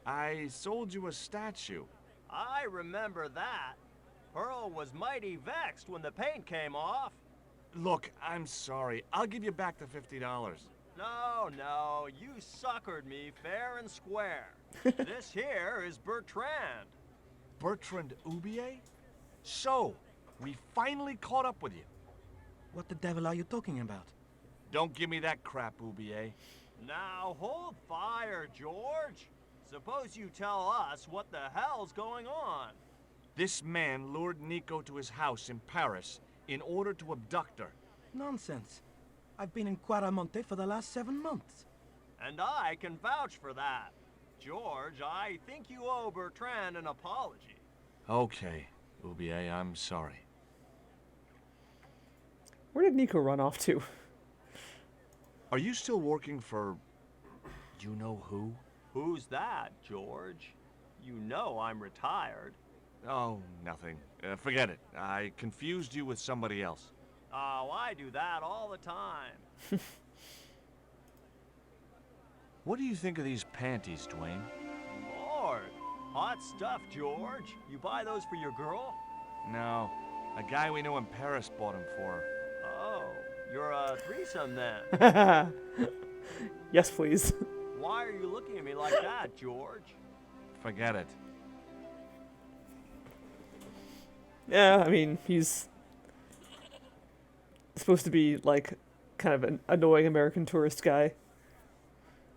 Speaker 2: I sold you a statue.
Speaker 9: I remember that. Pearl was mighty vexed when the paint came off.
Speaker 2: Look, I'm sorry. I'll give you back the $50.
Speaker 9: No, you suckered me fair and square. This here is Bertrand.
Speaker 2: Bertrand Oubier? So, we finally caught up with you.
Speaker 11: What the devil are you talking about?
Speaker 2: Don't give me that crap, Oubier.
Speaker 9: Now hold fire, George. Suppose you tell us what the hell's going on.
Speaker 2: This man lured Nico to his house in Paris in order to abduct her.
Speaker 11: Nonsense. I've been in Quaramonte for the last 7 months.
Speaker 9: And I can vouch for that. George, I think you owe Bertrand an apology.
Speaker 2: Okay, Oubier, I'm sorry.
Speaker 1: Where did Nico run off to?
Speaker 2: Are you still working for... you know who?
Speaker 9: Who's that, George? You know I'm retired.
Speaker 2: Oh, nothing. Forget it. I confused you with somebody else.
Speaker 9: Oh, I do that all the time.
Speaker 2: What do you think of these panties, Dwayne?
Speaker 9: Lord, hot stuff, George. You buy those for your girl?
Speaker 2: No. A guy we know in Paris bought them for her.
Speaker 9: Oh, you're a threesome then.
Speaker 1: Yes, please.
Speaker 9: Why are you looking at me like that, George?
Speaker 2: Forget it.
Speaker 1: Yeah, I mean, he's supposed to be, like, kind of an annoying American tourist guy.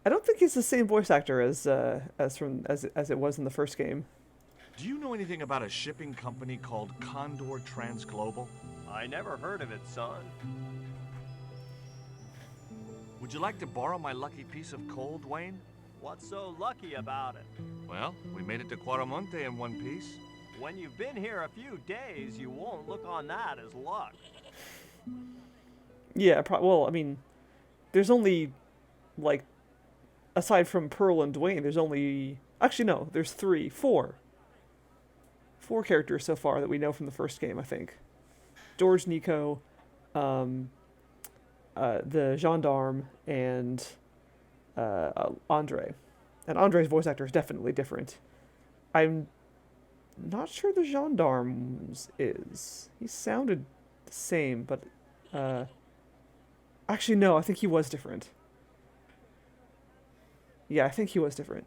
Speaker 1: I don't think he's the same voice actor as it was in the first game.
Speaker 2: Do you know anything about a shipping company called Condor Transglobal?
Speaker 9: I never heard of it, son.
Speaker 2: Would you like to borrow my lucky piece of coal, Dwayne?
Speaker 9: What's so lucky about it?
Speaker 2: Well, we made it to Quaramonte in one piece.
Speaker 9: When you've been here a few days, you won't look on that as luck.
Speaker 1: Yeah, well, I mean, there's only, like, aside from Pearl and Dwayne, there's only... Actually, no, there's four characters so far that we know from the first game, I think. George, Nico, the gendarme, and Andre. And Andre's voice actor is definitely different. I'm not sure the gendarme's is. He sounded the same, but... Actually, no, I think he was different. Yeah, I think he was different.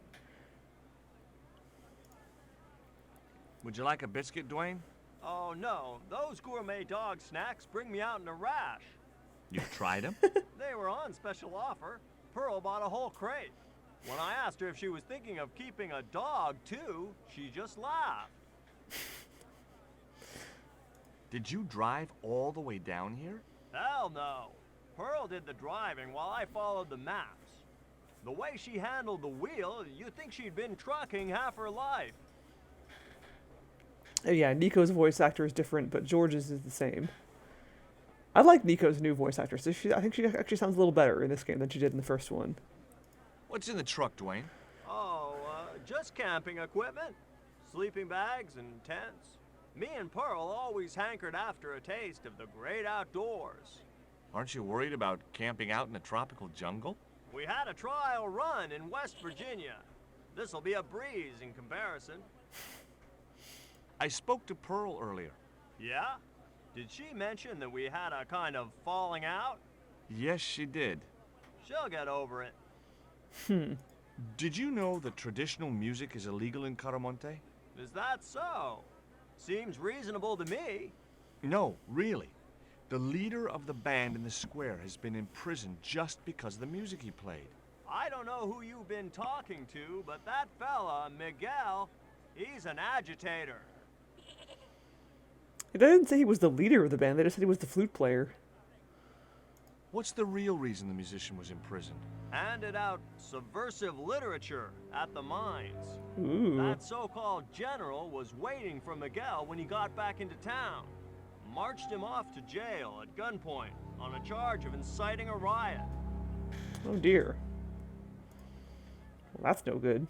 Speaker 2: Would you like a biscuit, Dwayne?
Speaker 9: Oh, no. Those gourmet dog snacks bring me out in a rash.
Speaker 2: You've tried them?
Speaker 9: They were on special offer. Pearl bought a whole crate. When I asked her if she was thinking of keeping a dog, too, she just laughed.
Speaker 2: Did you drive all the way down here?
Speaker 9: Hell no. Pearl did the driving while I followed the maps. The way she handled the wheel, you'd think she'd been trucking half her life.
Speaker 1: Yeah, Nico's voice actor is different, but George's is the same. I like Nico's new voice actor. So I think she actually sounds a little better in this game than she did in the first one.
Speaker 2: What's in the truck, Dwayne?
Speaker 9: Oh, just camping equipment. Sleeping bags and tents. Me and Pearl always hankered after a taste of the great outdoors.
Speaker 2: Aren't you worried about camping out in a tropical jungle?
Speaker 9: We had a trial run in West Virginia. This'll be a breeze in comparison.
Speaker 2: I spoke to Pearl earlier.
Speaker 9: Yeah? Did she mention that we had a kind of falling out?
Speaker 2: Yes, she did.
Speaker 9: She'll get over it.
Speaker 2: Did you know that traditional music is illegal in Quaramonte?
Speaker 9: Is that so? Seems reasonable to me.
Speaker 2: No, really. The leader of the band in the square has been imprisoned just because of the music he played.
Speaker 9: I don't know who you've been talking to, but that fella, Miguel, he's an agitator.
Speaker 1: They didn't say he was the leader of the band, they just said he was the flute player.
Speaker 2: What's the real reason the musician was imprisoned?
Speaker 9: Handed out subversive literature at the mines.
Speaker 1: Ooh.
Speaker 9: That so-called general was waiting for Miguel when he got back into town. Marched him off to jail at gunpoint on a charge of inciting a riot.
Speaker 1: Oh dear. Well, that's no good.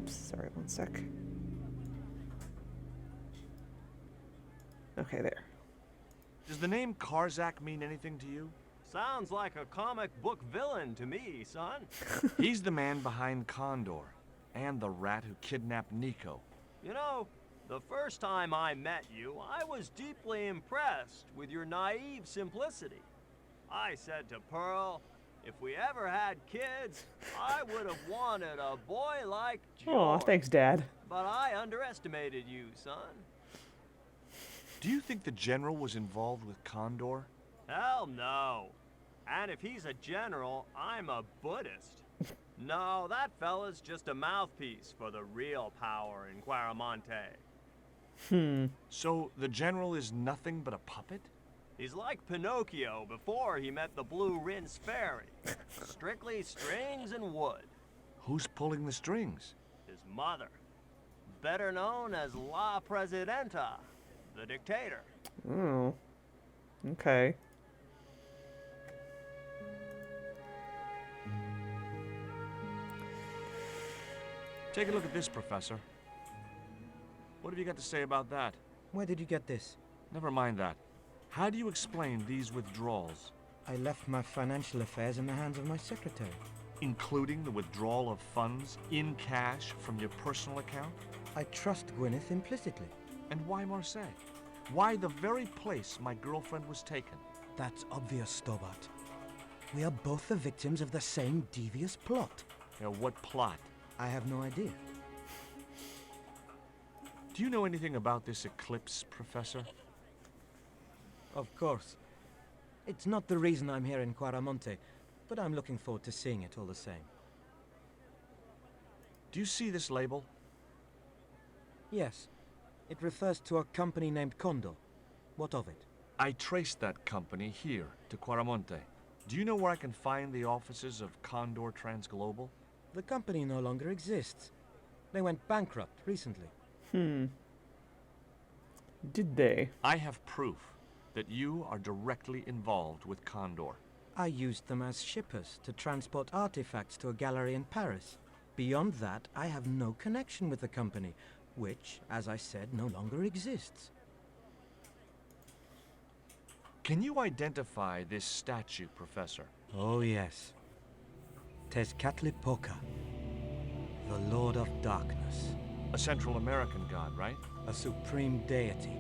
Speaker 1: Oops, sorry, one sec. Okay, there.
Speaker 2: Does the name Karzak mean anything to you?
Speaker 9: Sounds like a comic book villain to me, son.
Speaker 2: He's the man behind Condor, and the rat who kidnapped Nico.
Speaker 9: You know, the first time I met you, I was deeply impressed with your naive simplicity. I said to Pearl, if we ever had kids, I would have wanted a boy like George.
Speaker 1: Aw, thanks, Dad.
Speaker 9: But I underestimated you, son.
Speaker 2: Do you think the general was involved with Condor?
Speaker 9: Hell no. And if he's a general, I'm a Buddhist. No, that fella's just a mouthpiece for the real power in Quaramonte.
Speaker 2: So the general is nothing but a puppet?
Speaker 9: He's like Pinocchio before he met the Blue Rinse Fairy. Strictly strings and wood.
Speaker 2: Who's pulling the strings?
Speaker 9: His mother. Better known as La Presidenta, the dictator.
Speaker 1: Oh. Okay.
Speaker 2: Take a look at this, Professor. What have you got to say about that?
Speaker 11: Where did you get this?
Speaker 2: Never mind that. How do you explain these withdrawals?
Speaker 11: I left my financial affairs in the hands of my secretary.
Speaker 2: Including the withdrawal of funds in cash from your personal account?
Speaker 11: I trust Gwyneth implicitly.
Speaker 2: And why Marseille? Why the very place my girlfriend was taken?
Speaker 11: That's obvious, Stobart. We are both the victims of the same devious plot.
Speaker 2: What plot?
Speaker 11: I have no idea.
Speaker 2: Do you know anything about this eclipse, Professor?
Speaker 11: Of course. It's not the reason I'm here in Quaramonte, but I'm looking forward to seeing it all the same.
Speaker 2: Do you see this label?
Speaker 11: Yes. It refers to a company named Condor. What of it?
Speaker 2: I traced that company here to Quaramonte. Do you know where I can find the offices of Condor Transglobal?
Speaker 11: The company no longer exists. They went bankrupt recently.
Speaker 1: Did they?
Speaker 2: I have proof that you are directly involved with Condor.
Speaker 11: I used them as shippers to transport artifacts to a gallery in Paris. Beyond that, I have no connection with the company, which, as I said, no longer exists.
Speaker 2: Can you identify this statue, Professor?
Speaker 11: Oh, yes. Tezcatlipoca, the Lord of Darkness.
Speaker 2: A Central American god, right?
Speaker 11: A supreme deity.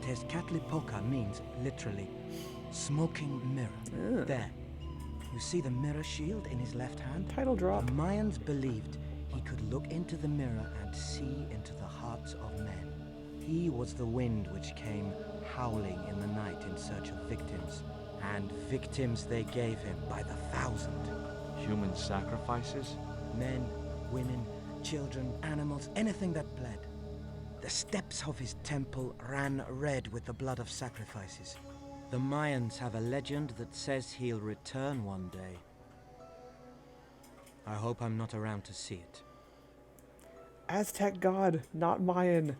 Speaker 11: Tezcatlipoca means, literally, smoking mirror. There. You see the mirror shield in his left hand?
Speaker 1: Title drop.
Speaker 11: The Mayans believed he could look into the mirror and see into the hearts of men. He was the wind which came howling in the night in search of victims. And victims they gave him by the thousand.
Speaker 2: Human sacrifices?
Speaker 11: Men, women, children, animals, anything that bled. The steps of his temple ran red with the blood of sacrifices. The Mayans have a legend that says he'll return one day. I hope I'm not around to see it.
Speaker 1: Aztec god, not Mayan.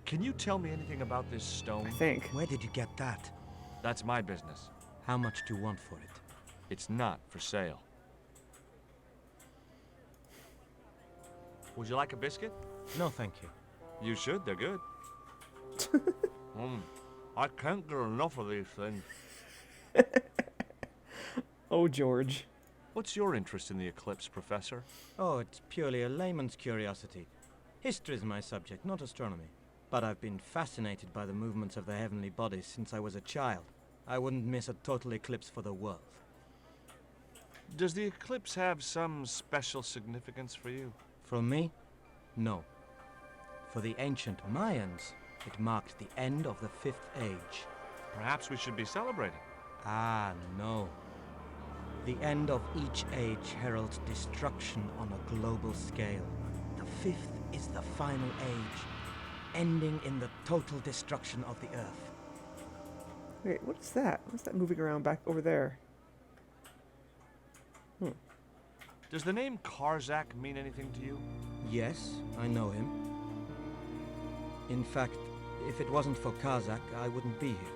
Speaker 2: Can you tell me anything about this stone?
Speaker 1: I think.
Speaker 11: Where did you get that?
Speaker 2: That's my business.
Speaker 11: How much do you want for it?
Speaker 2: It's not for sale. Would you like a biscuit?
Speaker 11: No, thank you.
Speaker 2: You should, they're good. I can't get enough of these things.
Speaker 1: Oh, George.
Speaker 2: What's your interest in the eclipse, Professor?
Speaker 11: Oh, it's purely a layman's curiosity. History's my subject, not astronomy. But I've been fascinated by the movements of the heavenly bodies since I was a child. I wouldn't miss a total eclipse for the world.
Speaker 2: Does the eclipse have some special significance for you?
Speaker 11: For me? No. For the ancient Mayans, it marked the end of the Fifth Age.
Speaker 2: Perhaps we should be celebrating.
Speaker 11: Ah, no. The end of each age heralds destruction on a global scale. The fifth is the final age, ending in the total destruction of the Earth.
Speaker 1: Wait, what is that? What's that moving around back over there?
Speaker 2: Does the name Karzak mean anything to you?
Speaker 11: Yes, I know him. In fact, if it wasn't for Kazak, I wouldn't be here.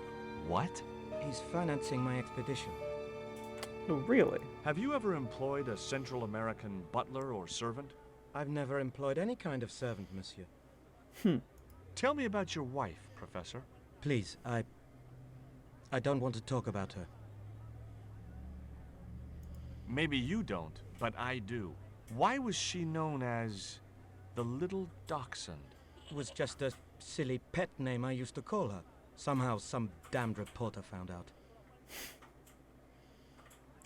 Speaker 2: What?
Speaker 11: He's financing my expedition.
Speaker 1: Oh, really?
Speaker 2: Have you ever employed a Central American butler or servant?
Speaker 11: I've never employed any kind of servant, monsieur.
Speaker 2: Tell me about your wife, Professor.
Speaker 11: Please, I don't want to talk about her.
Speaker 2: Maybe you don't, but I do. Why was she known as the Little Dachshund?
Speaker 11: It was just a silly pet name I used to call her. Somehow some damned reporter found out.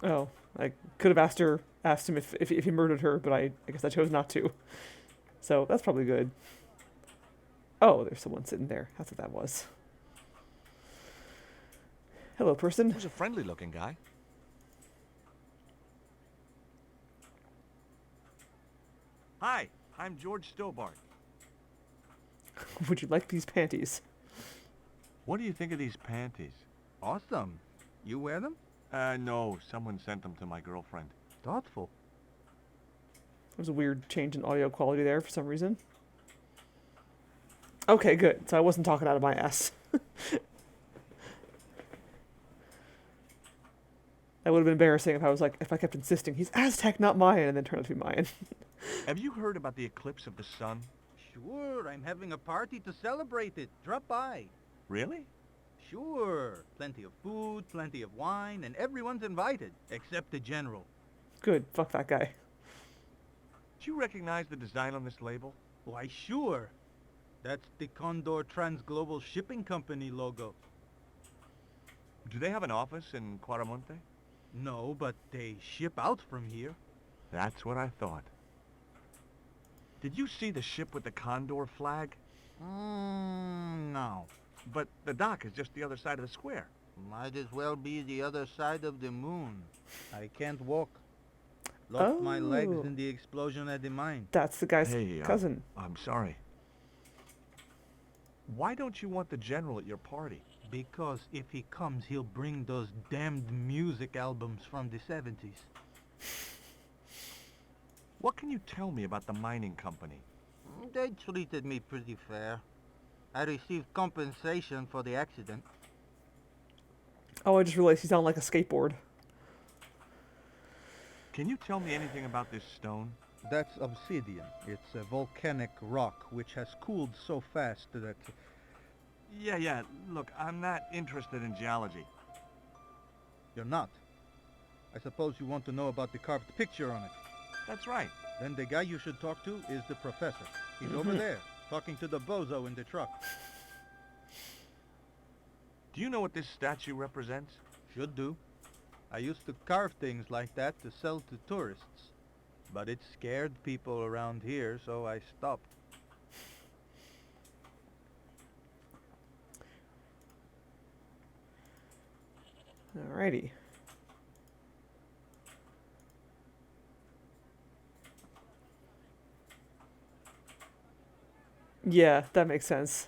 Speaker 1: Oh, I could have asked him if he murdered her, but I guess I chose not to. So that's probably good. Oh, there's someone sitting there. That's what that was. Hello, person.
Speaker 2: He was a friendly-looking guy. Hi, I'm George Stobart.
Speaker 1: Would you like these panties?
Speaker 10: What do you think of these panties? Awesome. You wear them?
Speaker 2: No, someone sent them to my girlfriend.
Speaker 10: Thoughtful.
Speaker 1: There was a weird change in audio quality there for some reason. Okay, good. So I wasn't talking out of my ass. That would have been embarrassing if I kept insisting he's Aztec, not Mayan, and then turned out to be Mayan.
Speaker 2: Have you heard about the eclipse of the sun?
Speaker 8: Sure, I'm having a party to celebrate it. Drop by.
Speaker 2: Really?
Speaker 8: Sure. Plenty of food, plenty of wine, and everyone's invited, except the general.
Speaker 1: Good. Fuck that guy.
Speaker 2: Do you recognize the design on this label?
Speaker 8: Why, sure. That's the Condor Transglobal Shipping Company logo.
Speaker 2: Do they have an office in Quaramonte?
Speaker 8: No, but they ship out from here.
Speaker 2: That's what I thought. Did you see the ship with the Condor flag?
Speaker 8: No.
Speaker 2: But the dock is just the other side of the square.
Speaker 8: Might as well be the other side of the moon. I can't walk. Lost my legs
Speaker 1: Oh.
Speaker 8: in the explosion at the mine.
Speaker 1: That's the guy's
Speaker 2: Hey,
Speaker 1: cousin.
Speaker 2: I'm sorry. Why don't you want the general at your party?
Speaker 8: Because if he comes, he'll bring those damned music albums from the 70s.
Speaker 2: What can you tell me about the mining company?
Speaker 8: They treated me pretty fair. I received compensation for the accident.
Speaker 1: Oh, I just realized he's on like a skateboard.
Speaker 2: Can you tell me anything about this stone?
Speaker 8: That's obsidian. It's a volcanic rock which has cooled so fast that...
Speaker 2: Yeah. Look, I'm not interested in geology.
Speaker 8: You're not. I suppose you want to know about the carved picture on it.
Speaker 2: That's right.
Speaker 8: Then the guy you should talk to is the professor. He's over there, talking to the bozo in the truck.
Speaker 2: Do you know what this statue represents?
Speaker 8: Should do. I used to carve things like that to sell to tourists. But it scared people around here, so I stopped.
Speaker 1: Alrighty. Yeah, that makes sense.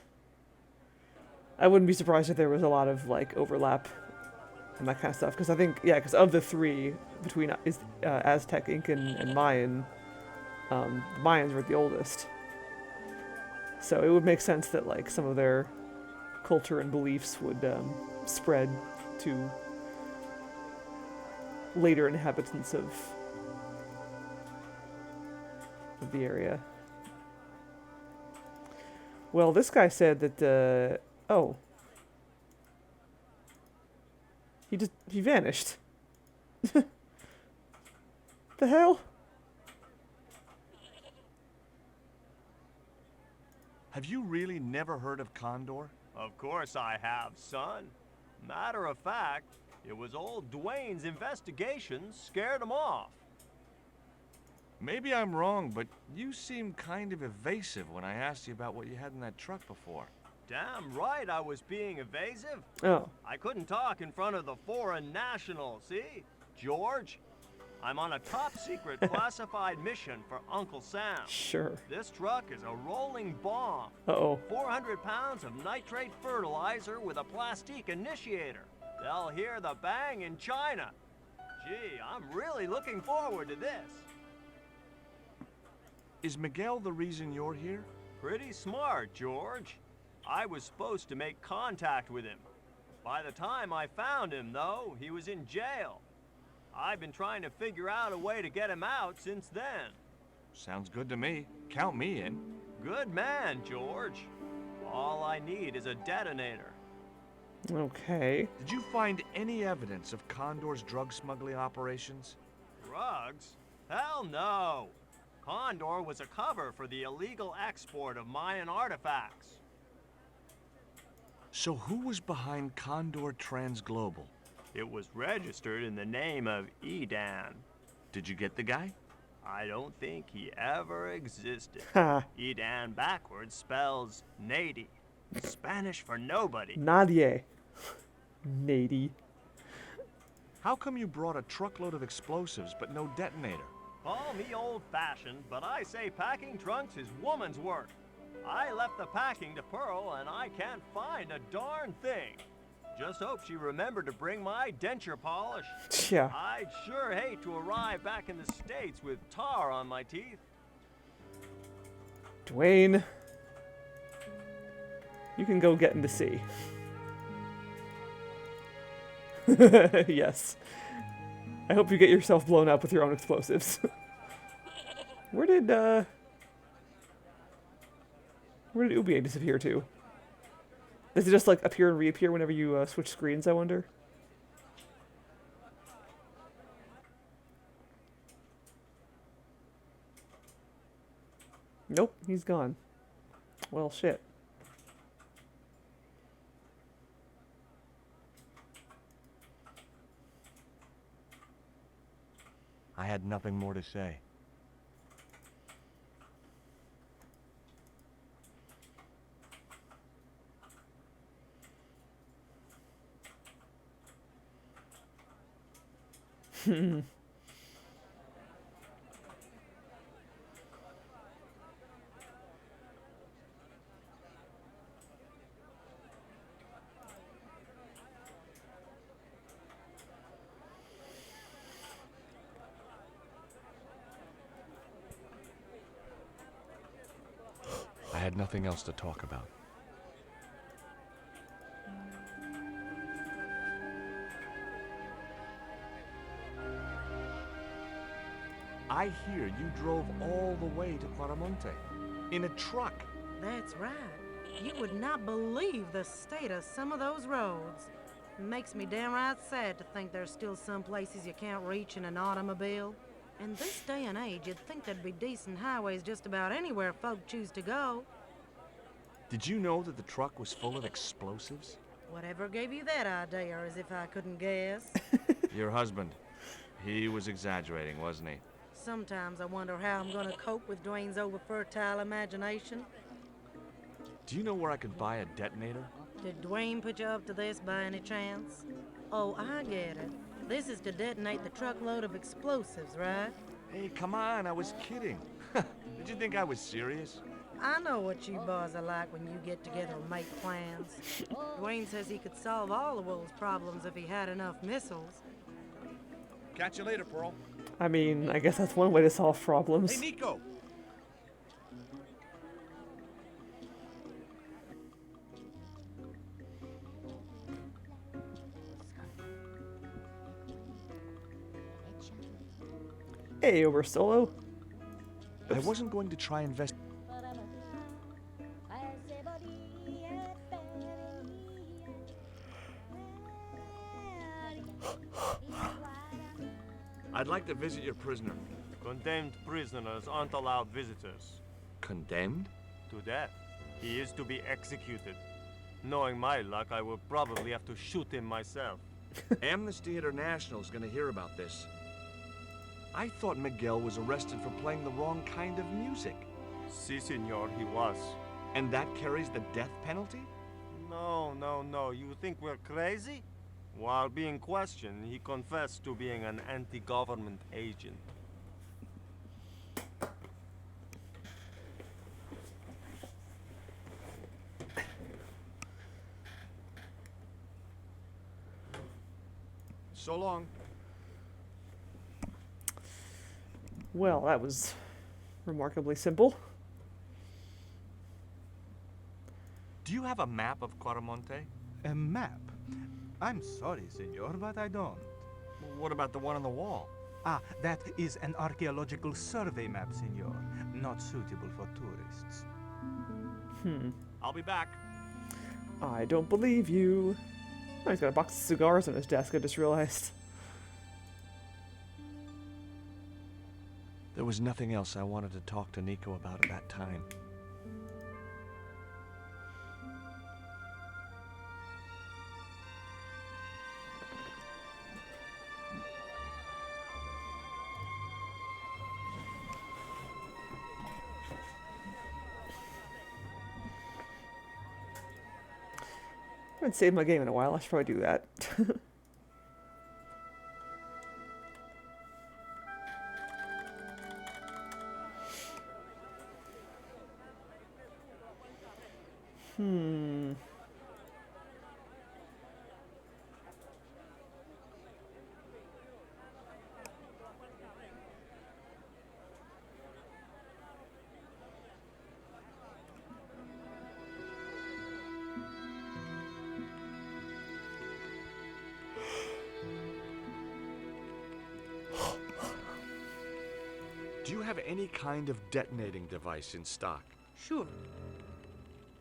Speaker 1: I wouldn't be surprised if there was a lot of like overlap and that kind of stuff, because I think, yeah, because of the three between Aztec, Incan, and Mayan, the Mayans were the oldest. So it would make sense that like some of their culture and beliefs would spread to later inhabitants of the area. Well, this guy said that, oh. He vanished. The hell?
Speaker 2: Have you really never heard of Condor?
Speaker 9: Of course I have, son. Matter of fact, it was old Dwayne's investigations scared him off.
Speaker 2: Maybe I'm wrong, but you seemed kind of evasive when I asked you about what you had in that truck before.
Speaker 9: Damn right I was being evasive.
Speaker 1: Oh.
Speaker 9: I couldn't talk in front of the foreign nationals, see? George, I'm on a top-secret classified mission for Uncle Sam.
Speaker 1: Sure.
Speaker 9: This truck is a rolling bomb.
Speaker 1: Uh-oh.
Speaker 9: 400 pounds of nitrate fertilizer with a plastique initiator. They'll hear the bang in China. Gee, I'm really looking forward to this.
Speaker 2: Is Miguel the reason you're here?
Speaker 9: Pretty smart, George. I was supposed to make contact with him. By the time I found him, though, he was in jail. I've been trying to figure out a way to get him out since then.
Speaker 2: Sounds good to me. Count me in.
Speaker 9: Good man, George. All I need is a detonator.
Speaker 1: Okay.
Speaker 2: Did you find any evidence of Condor's drug smuggling operations?
Speaker 9: Drugs? Hell no! Condor was a cover for the illegal export of Mayan artifacts.
Speaker 2: So who was behind Condor Transglobal?
Speaker 9: It was registered in the name of Edan.
Speaker 2: Did you get the guy?
Speaker 9: I don't think he ever existed.
Speaker 1: Ha.
Speaker 9: Edan backwards spells Nady, Spanish for nobody.
Speaker 1: Nadie. Nady.
Speaker 2: How come you brought a truckload of explosives but no detonator?
Speaker 9: Call me old-fashioned, but I say packing trunks is woman's work. I left the packing to Pearl, and I can't find a darn thing. Just hope she remembered to bring my denture polish.
Speaker 1: Yeah.
Speaker 9: I'd sure hate to arrive back in the States with tar on my teeth.
Speaker 1: Dwayne. You can go get in the sea. Yes. I hope you get yourself blown up with your own explosives. Where did Ubier disappear to? Does it just like appear and reappear whenever you switch screens, I wonder? Nope, he's gone. Well, shit.
Speaker 2: I had nothing more to say. I had nothing else to talk about. I hear you drove all the way to Quaramonte in a truck.
Speaker 6: That's right. You would not believe the state of some of those roads. Makes me downright sad to think there's still some places you can't reach in an automobile. In this day and age, you'd think there'd be decent highways just about anywhere folk choose to go.
Speaker 2: Did you know that the truck was full of explosives?
Speaker 6: Whatever gave you that idea, as if I couldn't guess?
Speaker 2: Your husband. He was exaggerating, wasn't he?
Speaker 6: Sometimes I wonder how I'm gonna cope with Dwayne's over-fertile imagination.
Speaker 2: Do you know where I could buy a detonator?
Speaker 6: Did Dwayne put you up to this by any chance? Oh, I get it. This is to detonate the truckload of explosives, right?
Speaker 2: Hey, come on, I was kidding. Did you think I was serious?
Speaker 6: I know what you boys are like when you get together and make plans. Dwayne says he could solve all the world's problems if he had enough missiles.
Speaker 3: Catch you later, Pearl.
Speaker 1: I mean, I guess that's one way to solve problems.
Speaker 3: Hey, Nico!
Speaker 1: Hey, over solo.
Speaker 2: I wasn't going to try invest. I'd like to visit your prisoner.
Speaker 9: Condemned prisoners aren't allowed visitors.
Speaker 2: Condemned?
Speaker 9: To death. He is to be executed. Knowing my luck, I will probably have to shoot him myself.
Speaker 2: Amnesty International is going to hear about this. I thought Miguel was arrested for playing the wrong kind of music.
Speaker 9: Si, senor, he was.
Speaker 2: And that carries the death penalty?
Speaker 9: No. You think we're crazy? While being questioned, he confessed to being an anti-government agent.
Speaker 3: So long.
Speaker 1: Well, that was remarkably simple.
Speaker 2: Do you have a map of Quaramonte?
Speaker 10: A map? I'm sorry, senor, but I don't.
Speaker 2: What about the one on the wall?
Speaker 10: Ah, that is an archaeological survey map, senor. Not suitable for tourists.
Speaker 9: I'll be back.
Speaker 1: I don't believe you. Oh, he's got a box of cigars on his desk, I just realized.
Speaker 2: There was nothing else I wanted to talk to Nico about at that time.
Speaker 1: I haven't saved my game in a while. I should probably do that. Hmm.
Speaker 2: Do you have any kind of detonating device in stock?
Speaker 6: Sure.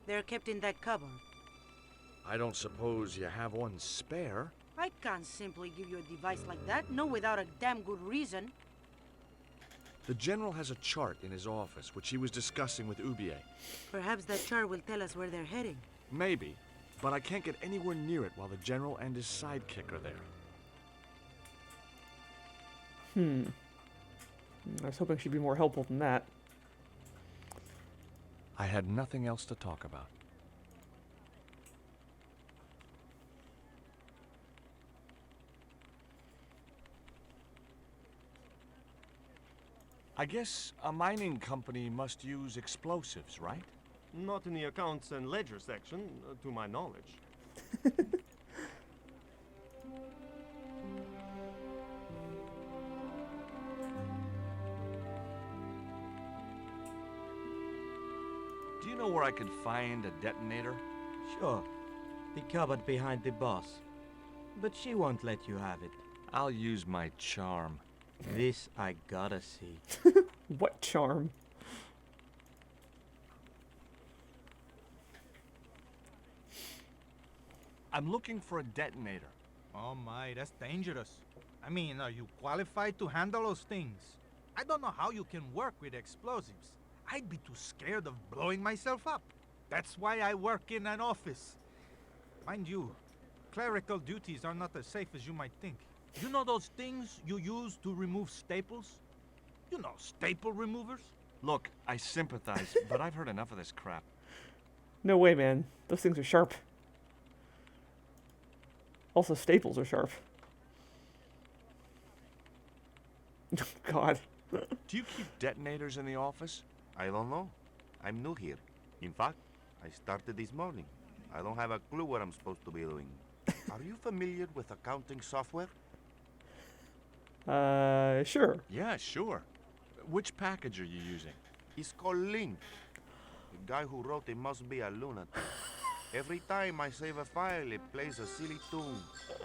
Speaker 6: They're kept in that cupboard.
Speaker 2: I don't suppose you have one spare?
Speaker 6: I can't simply give you a device like that, no without a damn good reason.
Speaker 2: The General has a chart in his office, which he was discussing with Ubier.
Speaker 6: Perhaps that chart will tell us where they're heading.
Speaker 2: Maybe, but I can't get anywhere near it while the General and his sidekick are there.
Speaker 1: I was hoping she'd be more helpful than that.
Speaker 2: I had nothing else to talk about. I guess a mining company must use explosives, right?
Speaker 9: Not in the accounts and ledger section, to my knowledge.
Speaker 2: Do you know where I could find a detonator?
Speaker 11: Sure. The cupboard behind the boss. But she won't let you have it.
Speaker 2: I'll use my charm.
Speaker 11: This I gotta see.
Speaker 1: What charm?
Speaker 2: I'm looking for a detonator.
Speaker 8: Oh my, that's dangerous. I mean, are you qualified to handle those things? I don't know how you can work with explosives. I'd be too scared of blowing myself up. That's why I work in an office. Mind you, clerical duties are not as safe as you might think. You know those things you use to remove staples? You know, staple removers?
Speaker 2: Look, I sympathize, but I've heard enough of this crap.
Speaker 1: No way, man. Those things are sharp. Also, staples are sharp. God.
Speaker 2: Do you keep detonators in the office?
Speaker 4: I don't know. I'm new here. In fact, I started this morning. I don't have a clue what I'm supposed to be doing. Are you familiar with accounting software?
Speaker 1: Sure.
Speaker 2: Yeah, sure. Which package are you using?
Speaker 4: It's called Link. The guy who wrote it must be a lunatic. Every time I save a file, it plays a silly tune,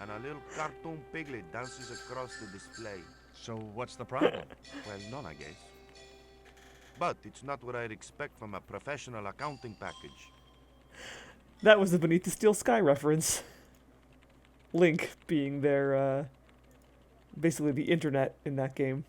Speaker 4: and a little cartoon piglet dances across the display.
Speaker 2: So what's the problem?
Speaker 4: Well, none, I guess. But it's not what I'd expect from a professional accounting package.
Speaker 1: That was the Beneath the Steel Sky reference. Link being their, basically the internet in that game.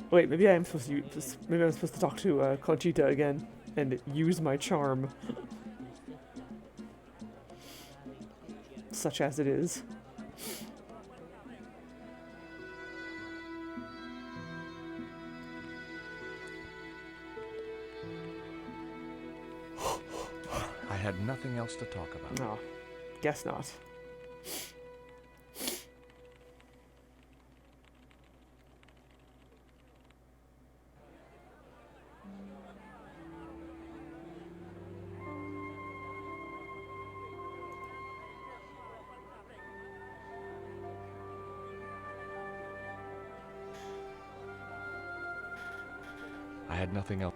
Speaker 1: Wait, maybe I'm supposed to maybe I'm supposed to talk to Conchita again and use my charm, such as it is.
Speaker 2: I had nothing else to talk about.
Speaker 1: No, guess not.
Speaker 2: I had nothing else.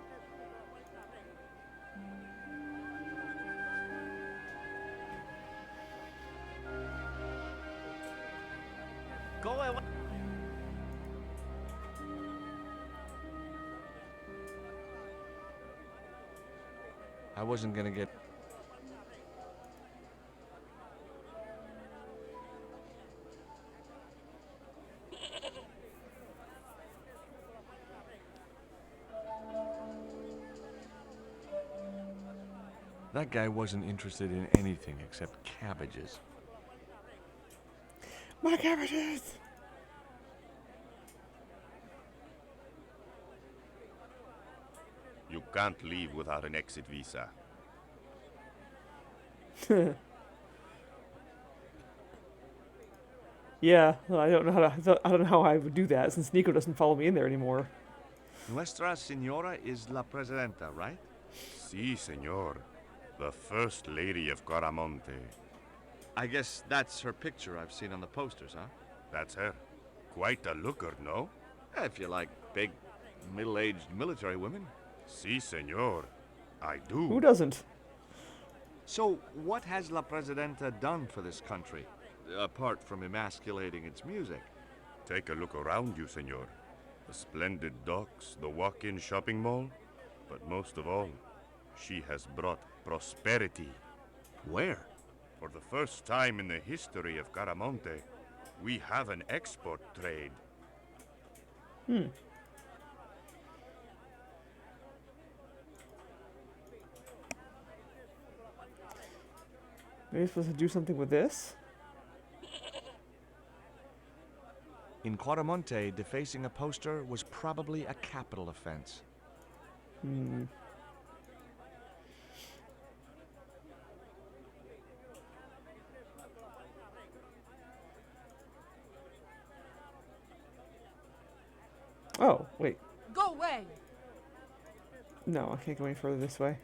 Speaker 9: Go away.
Speaker 2: I wasn't gonna get... That guy wasn't interested in anything except cabbages.
Speaker 1: My cabbages!
Speaker 4: You can't leave without an exit visa.
Speaker 1: Yeah, well, I don't know I don't know how I would do that since Nico doesn't follow me in there anymore.
Speaker 2: Nuestra Señora is la Presidenta, right?
Speaker 4: Si, senor. The First Lady of Coramonte.
Speaker 2: I guess that's her picture I've seen on the posters, huh?
Speaker 4: That's her. Quite a looker, no?
Speaker 2: If you like big, middle-aged military women.
Speaker 4: Si, senor. I do.
Speaker 1: Who doesn't?
Speaker 2: So, what has La Presidenta done for this country, apart from emasculating its music?
Speaker 4: Take a look around you, senor. The splendid docks, the walk-in shopping mall. But most of all, she has brought prosperity.
Speaker 2: Where?
Speaker 4: For the first time in the history of Caramonte, we have an export trade.
Speaker 1: Hmm. Maybe I'm supposed to do something with this?
Speaker 2: In Quaramonte, defacing a poster was probably a capital offense.
Speaker 1: Hmm. Oh, wait.
Speaker 7: Go away!
Speaker 1: No, I can't go any further this way.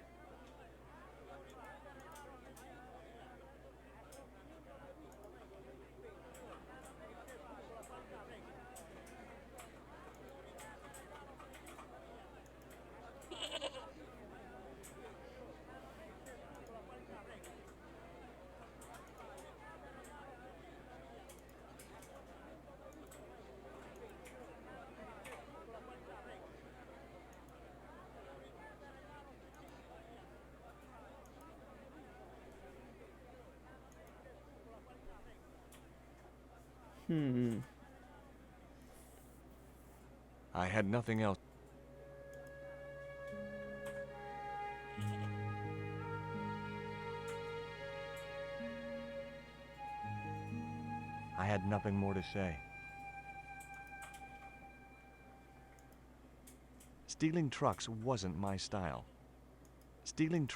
Speaker 1: Hmm.
Speaker 2: I had nothing else. I had nothing more to say. Stealing trucks wasn't my style. Stealing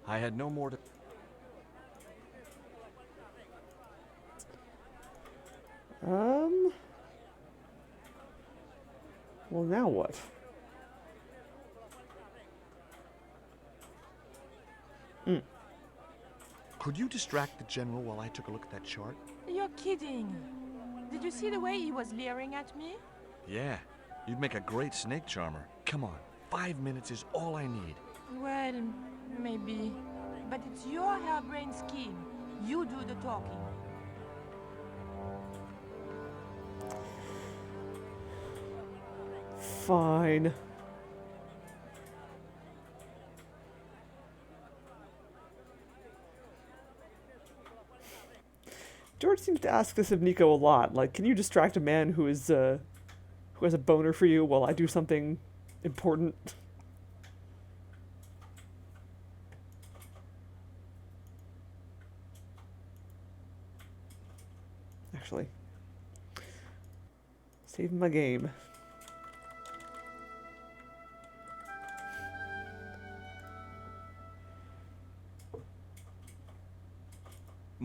Speaker 2: I had no more to...
Speaker 1: Well, now what?
Speaker 2: Could you distract the general while I took a look at that chart?
Speaker 7: You're kidding. Did you see the way he was leering at me?
Speaker 2: Yeah, you'd make a great snake charmer. Come on, 5 minutes is all I need.
Speaker 7: Well, maybe. But it's your harebrained scheme. You do the talking.
Speaker 1: Fine. George seems to ask this of Nico a lot. Like, can you distract a man who is who has a boner for you while I do something important? Actually, save my game.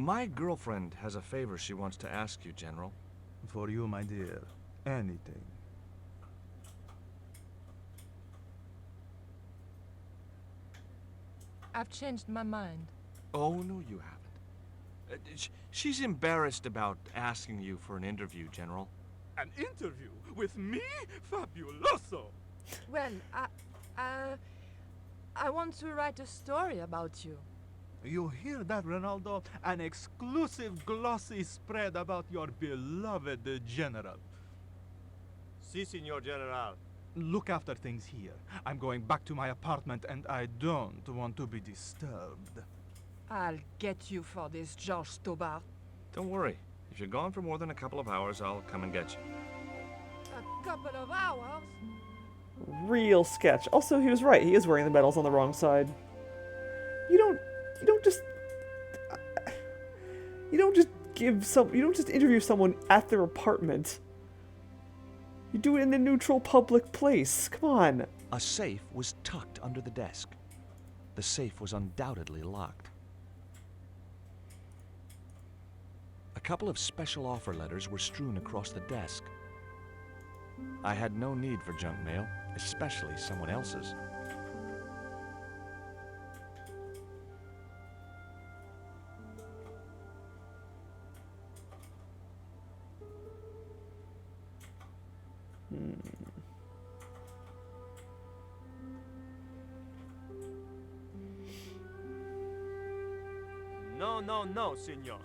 Speaker 2: My girlfriend has a favor she wants to ask you, General.
Speaker 10: For you, my dear. Anything.
Speaker 7: I've changed my mind.
Speaker 2: Oh, no, you haven't. She's embarrassed about asking you for an interview, General.
Speaker 8: An interview with me? Fabuloso!
Speaker 7: Well, I want to write a story about you.
Speaker 10: You hear that, Ronaldo? An exclusive glossy spread about your beloved general.
Speaker 9: Si, Signor General.
Speaker 10: Look after things here. I'm going back to my apartment and I don't want to be disturbed.
Speaker 7: I'll get you for this, George Stobart.
Speaker 2: Don't worry. If you're gone for more than a couple of hours, I'll come and get you.
Speaker 7: A couple of hours?
Speaker 1: Real sketch. Also, he was right. He is wearing the medals on the wrong side. You don't just you don't just interview someone at their apartment. You do it in a neutral public place. Come on.
Speaker 2: A safe was tucked under the desk. The safe was undoubtedly locked. A couple of special offer letters were strewn across the desk. I had no need for junk mail, especially someone else's.
Speaker 9: No, Senor.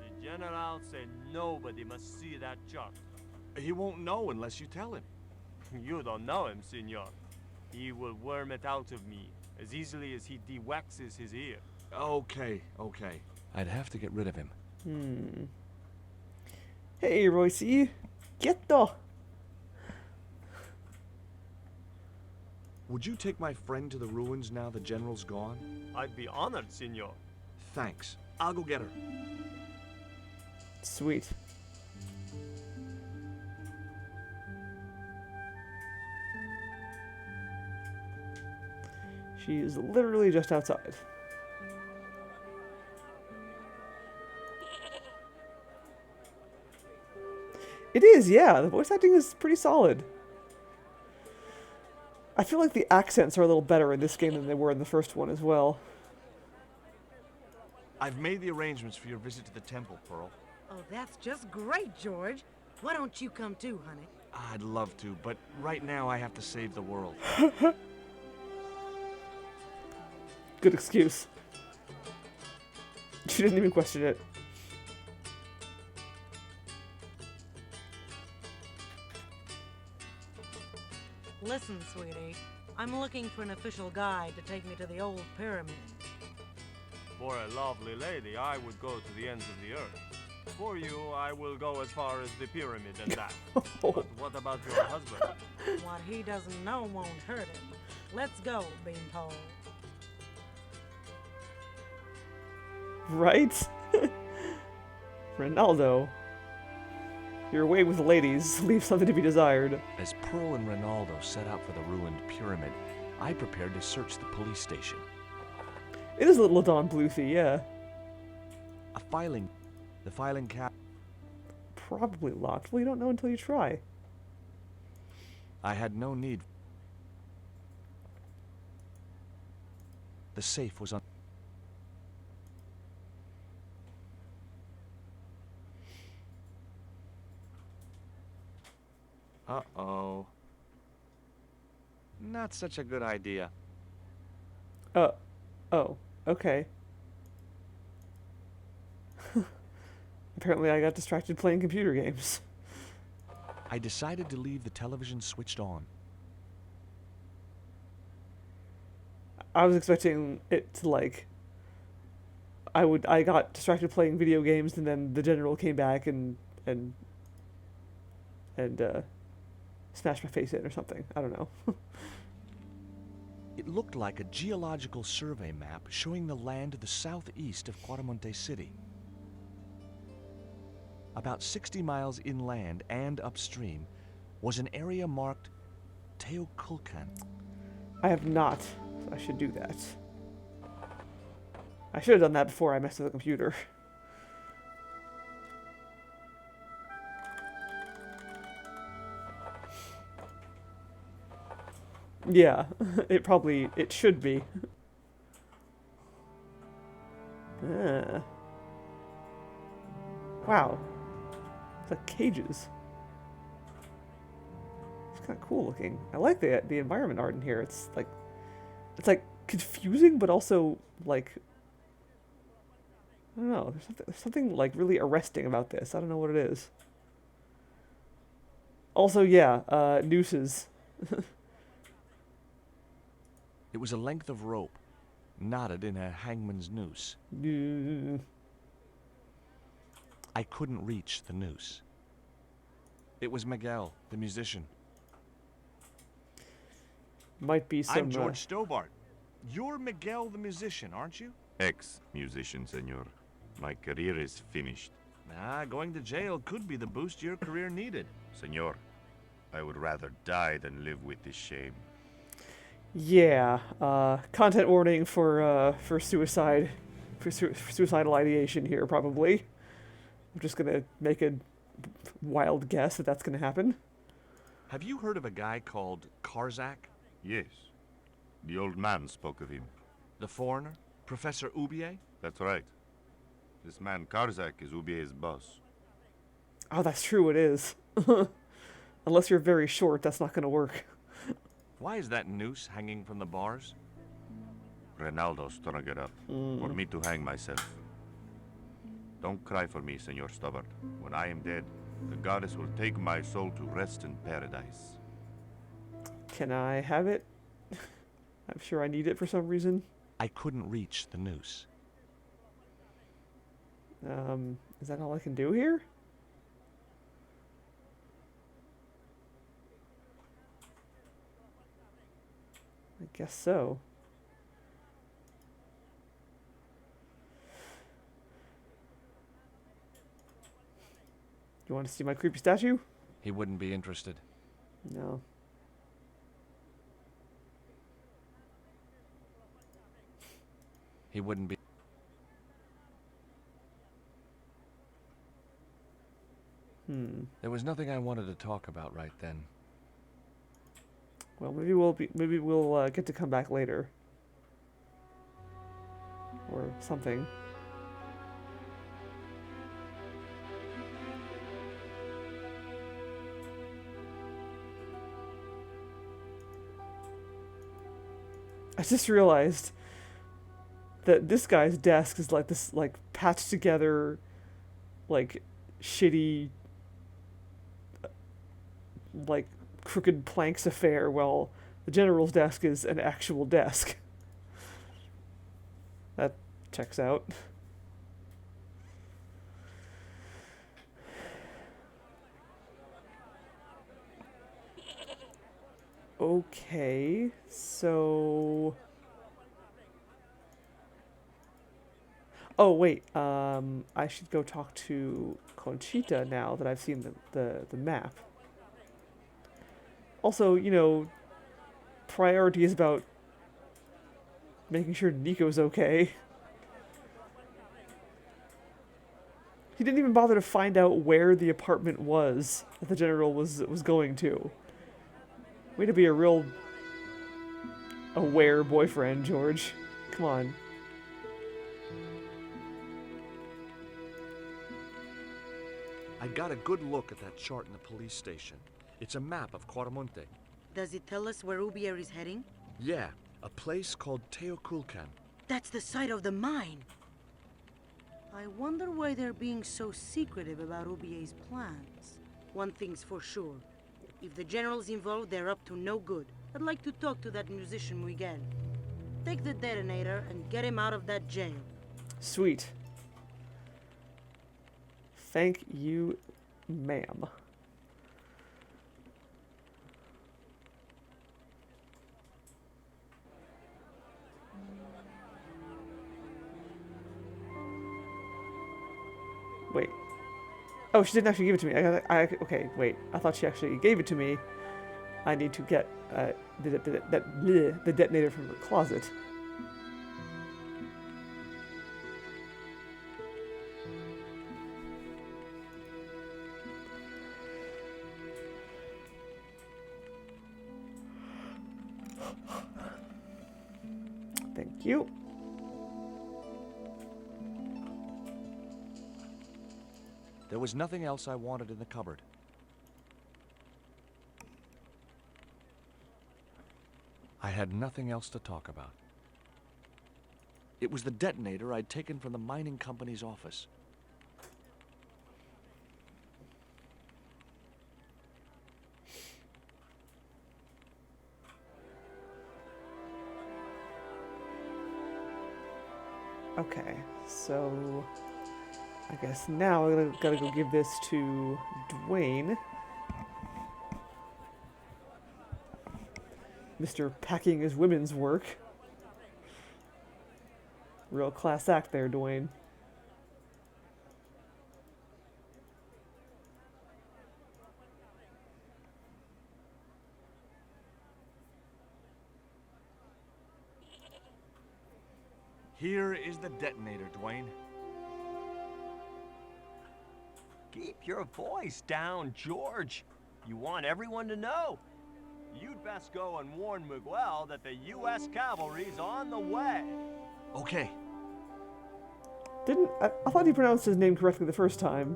Speaker 9: The General said nobody must see that chart.
Speaker 2: He won't know unless you tell him.
Speaker 9: You don't know him, Senor. He will worm it out of me as easily as he de-waxes his ear.
Speaker 2: Okay. I'd have to get rid of him.
Speaker 1: Hey, Royce. Quieto.
Speaker 2: Would you take my friend to the ruins now the General's gone?
Speaker 9: I'd be honored, Senor.
Speaker 2: Thanks. I'll go get her.
Speaker 1: Sweet. She is literally just outside. It is, yeah. The voice acting is pretty solid. I feel like the accents are a little better in this game than they were in the first one as well.
Speaker 2: I've made the arrangements for your visit to the temple, Pearl.
Speaker 6: Oh, that's just great, George. Why don't you come too, honey?
Speaker 2: I'd love to, but right now I have to save the world.
Speaker 1: Good excuse. She didn't even question it.
Speaker 6: Listen, sweetie. I'm looking for an official guide to take me to the old pyramid.
Speaker 9: For a lovely lady, I would go to the ends of the earth. For you, I will go as far as the pyramid and that. But what about your husband?
Speaker 6: What he doesn't know won't hurt him. Let's go, Beanpole.
Speaker 1: Right? Ronaldo. Your way with ladies leaves something to be desired.
Speaker 2: As Pearl and Ronaldo set out for the ruined pyramid, I prepared to search the police station.
Speaker 1: It is a little Don Bluethy, yeah.
Speaker 2: The filing cap.
Speaker 1: Probably locked. Well, you don't know until you try.
Speaker 2: I had no need. The safe was on. Uh-oh. Not such a good idea.
Speaker 1: Oh, okay. Apparently I got distracted playing computer games.
Speaker 2: I decided to leave the television switched on.
Speaker 1: I was expecting it to, like... I got distracted playing video games, and then the general came back and smashed my face in or something. I don't know.
Speaker 2: It looked like a geological survey map showing the land to the southeast of Cuaramonte City. About 60 miles inland and upstream was an area marked Teoculcan.
Speaker 1: I have not. I should do that. I should have done that before I messed with the computer. Yeah, it should be. Ah. Wow. It's like cages. It's kind of cool looking. I like the environment art in here. It's like confusing, but also like, I don't know. There's something like really arresting about this. I don't know what it is. Also, yeah, nooses.
Speaker 2: It was a length of rope, knotted in a hangman's noose. I couldn't reach the noose. It was Miguel, the musician.
Speaker 1: Might be some.
Speaker 2: I'm George Stobart. You're Miguel, the musician, aren't you?
Speaker 4: Ex-musician, senor. My career is finished.
Speaker 2: Nah, going to jail could be the boost your career needed.
Speaker 4: Senor, I would rather die than live with this shame.
Speaker 1: Yeah, content warning for suicide, for suicidal ideation here, probably. I'm just gonna make a wild guess that that's gonna happen.
Speaker 2: Have you heard of a guy called Karzak?
Speaker 4: Yes. The old man spoke of him.
Speaker 2: The foreigner? Professor Oubier?
Speaker 4: That's right. This man Karzak is Ubier's boss.
Speaker 1: Oh, that's true, it is. Unless you're very short, that's not gonna work.
Speaker 2: Why is that noose hanging from the bars?
Speaker 4: Ronaldo strung it up for me to hang myself. Don't cry for me, Senor Stobart. When I am dead, the goddess will take my soul to rest in paradise.
Speaker 1: Can I have it? I'm sure I need it for some reason.
Speaker 2: I couldn't reach the noose.
Speaker 1: Is that all I can do here? I guess so. You want to see my creepy statue?
Speaker 2: He wouldn't be interested.
Speaker 1: No.
Speaker 2: He wouldn't be. There was nothing I wanted to talk about right then.
Speaker 1: Well, maybe we'll get to come back later. Or something. I just realized that this guy's desk is like this, like, patched together, like, shitty, like, crooked planks affair, while the general's desk is an actual desk. That checks out. Okay, so... Oh, wait, I should go talk to Conchita now that I've seen the map. Also, you know, priority is about making sure Nico's okay. He didn't even bother to find out where the apartment was that the general was going to. Way to be a real aware boyfriend, George. Come on.
Speaker 2: I got a good look at that chart in the police station. It's a map of Quaramonte.
Speaker 6: Does it tell us where Ubier is heading?
Speaker 2: Yeah, a place called Teoculcan.
Speaker 6: That's the site of the mine. I wonder why they're being so secretive about Ubier's plans. One thing's for sure. If the general's involved, they're up to no good. I'd like to talk to that musician Miguel. Take the detonator and get him out of that jail.
Speaker 1: Sweet. Thank you, ma'am. Wait. Oh, she didn't actually give it to me. Okay, wait. I thought she actually gave it to me. I need to get the detonator from her closet. Thank you.
Speaker 2: There was nothing else I wanted in the cupboard. I had nothing else to talk about. It was the detonator I'd taken from the mining company's office.
Speaker 1: Okay, so I guess now I gotta go give this to Dwayne. Mr. Packing his women's work. Real class act there, Dwayne.
Speaker 2: Here is the detonator, Dwayne.
Speaker 9: Keep your voice down, George. You want everyone to know. You'd best go and warn Miguel that the U.S. cavalry's on the way.
Speaker 2: Okay.
Speaker 1: I thought he pronounced his name correctly the first time.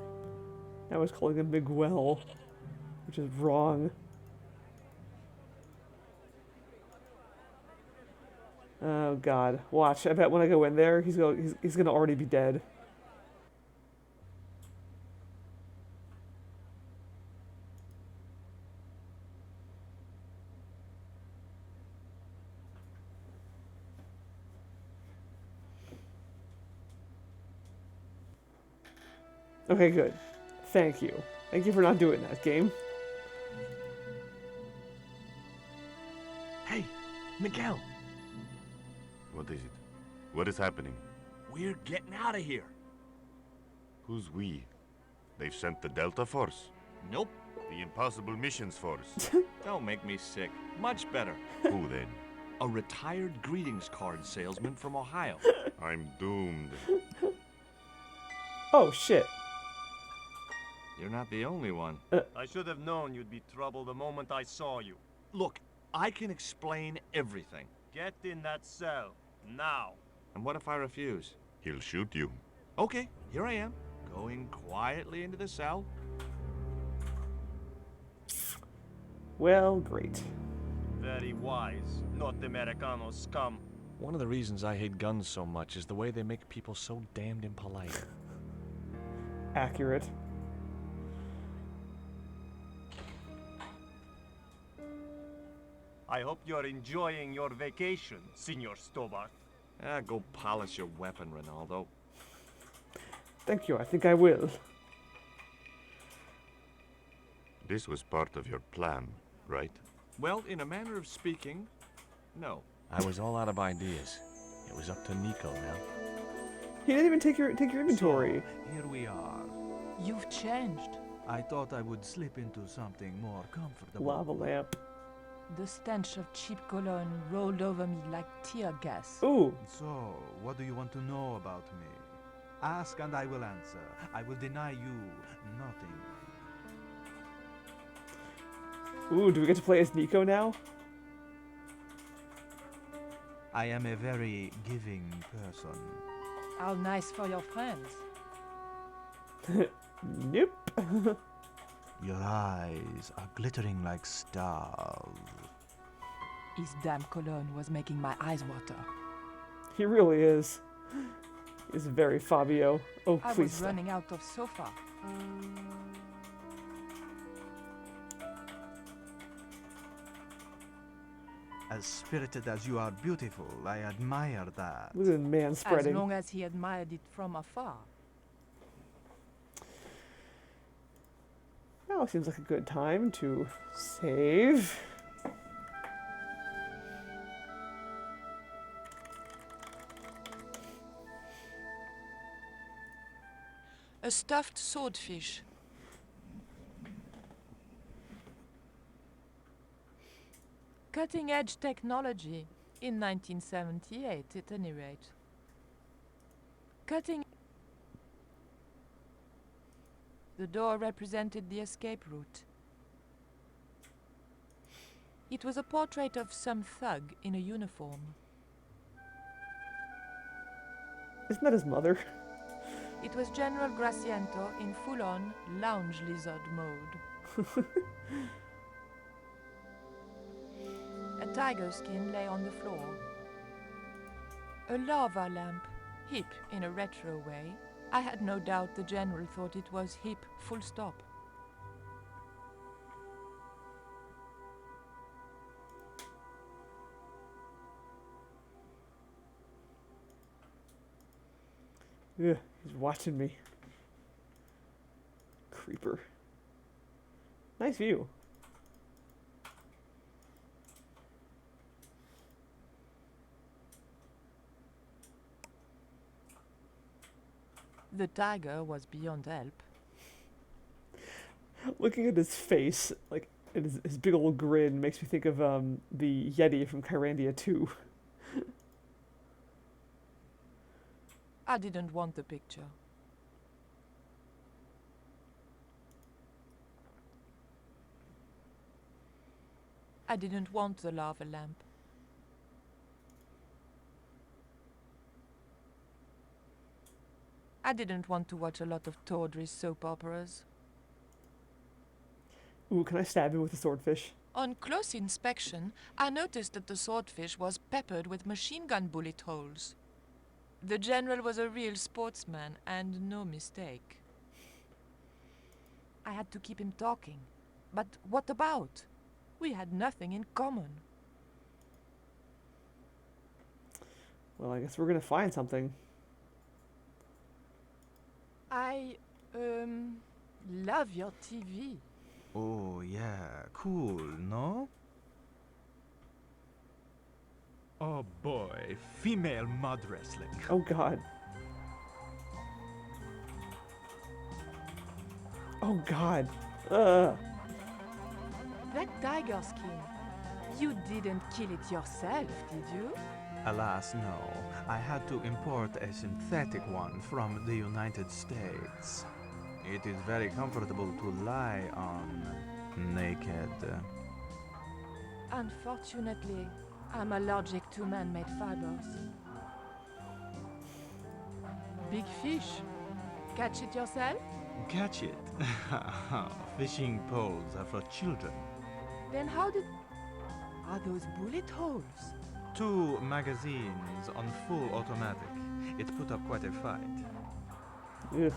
Speaker 1: Now I was calling him Miguel, which is wrong. Oh God! Watch. I bet when I go in there, he's gonna already be dead. Okay, good. Thank you. Thank you for not doing that, game.
Speaker 2: Hey, Miguel.
Speaker 4: What is it? What is happening?
Speaker 2: We're getting out of here.
Speaker 4: Who's we? They've sent the Delta Force?
Speaker 2: Nope.
Speaker 4: The Impossible Missions Force?
Speaker 2: Don't make me sick. Much better.
Speaker 4: Who then?
Speaker 2: A retired greetings card salesman from Ohio.
Speaker 4: I'm doomed.
Speaker 1: Oh, shit.
Speaker 2: You're not the only one.
Speaker 9: I should have known you'd be trouble the moment I saw you.
Speaker 2: Look, I can explain everything.
Speaker 9: Get in that cell, now.
Speaker 2: And what if I refuse?
Speaker 4: He'll shoot you.
Speaker 2: Okay, here I am, going quietly into the cell.
Speaker 1: Well, great.
Speaker 9: Very wise, not Americano scum.
Speaker 2: One of the reasons I hate guns so much is the way they make people so damned impolite.
Speaker 1: Accurate.
Speaker 9: I hope you're enjoying your vacation, Senor Stobart.
Speaker 2: Go polish your weapon, Ronaldo.
Speaker 1: Thank you, I think I will.
Speaker 4: This was part of your plan, right?
Speaker 2: Well, in a manner of speaking, no. I was all out of ideas. It was up to Nico now.
Speaker 1: He didn't even take your inventory.
Speaker 10: So, here we are.
Speaker 7: You've changed.
Speaker 10: I thought I would slip into something more comfortable.
Speaker 1: Lava lamp.
Speaker 7: The stench of cheap cologne rolled over me like tear gas.
Speaker 1: Ooh.
Speaker 10: So, what do you want to know about me? Ask and I will answer. I will deny you nothing.
Speaker 1: Ooh, do we get to play as Nico now?
Speaker 10: I am a very giving person.
Speaker 7: How nice for your friends.
Speaker 1: Nope.
Speaker 10: Your eyes are glittering like stars.
Speaker 7: His damn cologne was making my eyes water.
Speaker 1: He really is. He's very Fabio. Oh,
Speaker 7: I
Speaker 1: please
Speaker 7: was
Speaker 1: stop.
Speaker 7: running out of sofa.
Speaker 10: As spirited as you are beautiful, I admire that.
Speaker 1: Look at the man
Speaker 7: As
Speaker 1: spreading.
Speaker 7: long as he admired it from afar.
Speaker 1: Now seems like a good time to save.
Speaker 7: A stuffed swordfish. Cutting-edge technology in 1978, at any rate. Cutting. The door represented the escape route. It was a portrait of some thug in a uniform.
Speaker 1: Isn't that his mother?
Speaker 7: It was General Graciento in full-on lounge lizard mode. A tiger skin lay on the floor. A lava lamp, hip in a retro way. I had no doubt the General thought it was hip, full stop.
Speaker 1: Ugh, he's watching me. Creeper. Nice view.
Speaker 7: The tiger was beyond help.
Speaker 1: Looking at his face, like and his big old grin, makes me think of the Yeti from Kyrandia 2.
Speaker 7: I didn't want the picture. I didn't want the lava lamp. I didn't want to watch a lot of tawdry soap operas.
Speaker 1: Ooh, can I stab him with a swordfish?
Speaker 7: On close inspection, I noticed that the swordfish was peppered with machine gun bullet holes. The General was a real sportsman, and no mistake. I had to keep him talking. But what about? We had nothing in common.
Speaker 1: Well, I guess we're gonna find something.
Speaker 7: I, love your TV.
Speaker 10: Oh, yeah, cool, no? Oh boy, female mud wrestling.
Speaker 1: Oh God. Oh God. Ugh.
Speaker 7: That tiger skin. You didn't kill it yourself, did you?
Speaker 10: Alas, no. I had to import a synthetic one from the United States. It is very comfortable to lie on naked.
Speaker 7: Unfortunately, I'm allergic to man-made fibers. Big fish. Catch it yourself?
Speaker 10: Catch it. Fishing poles are for children.
Speaker 7: Then how did... Are those bullet holes?
Speaker 10: 2 magazines on full automatic. It put up quite a fight.
Speaker 1: Ugh.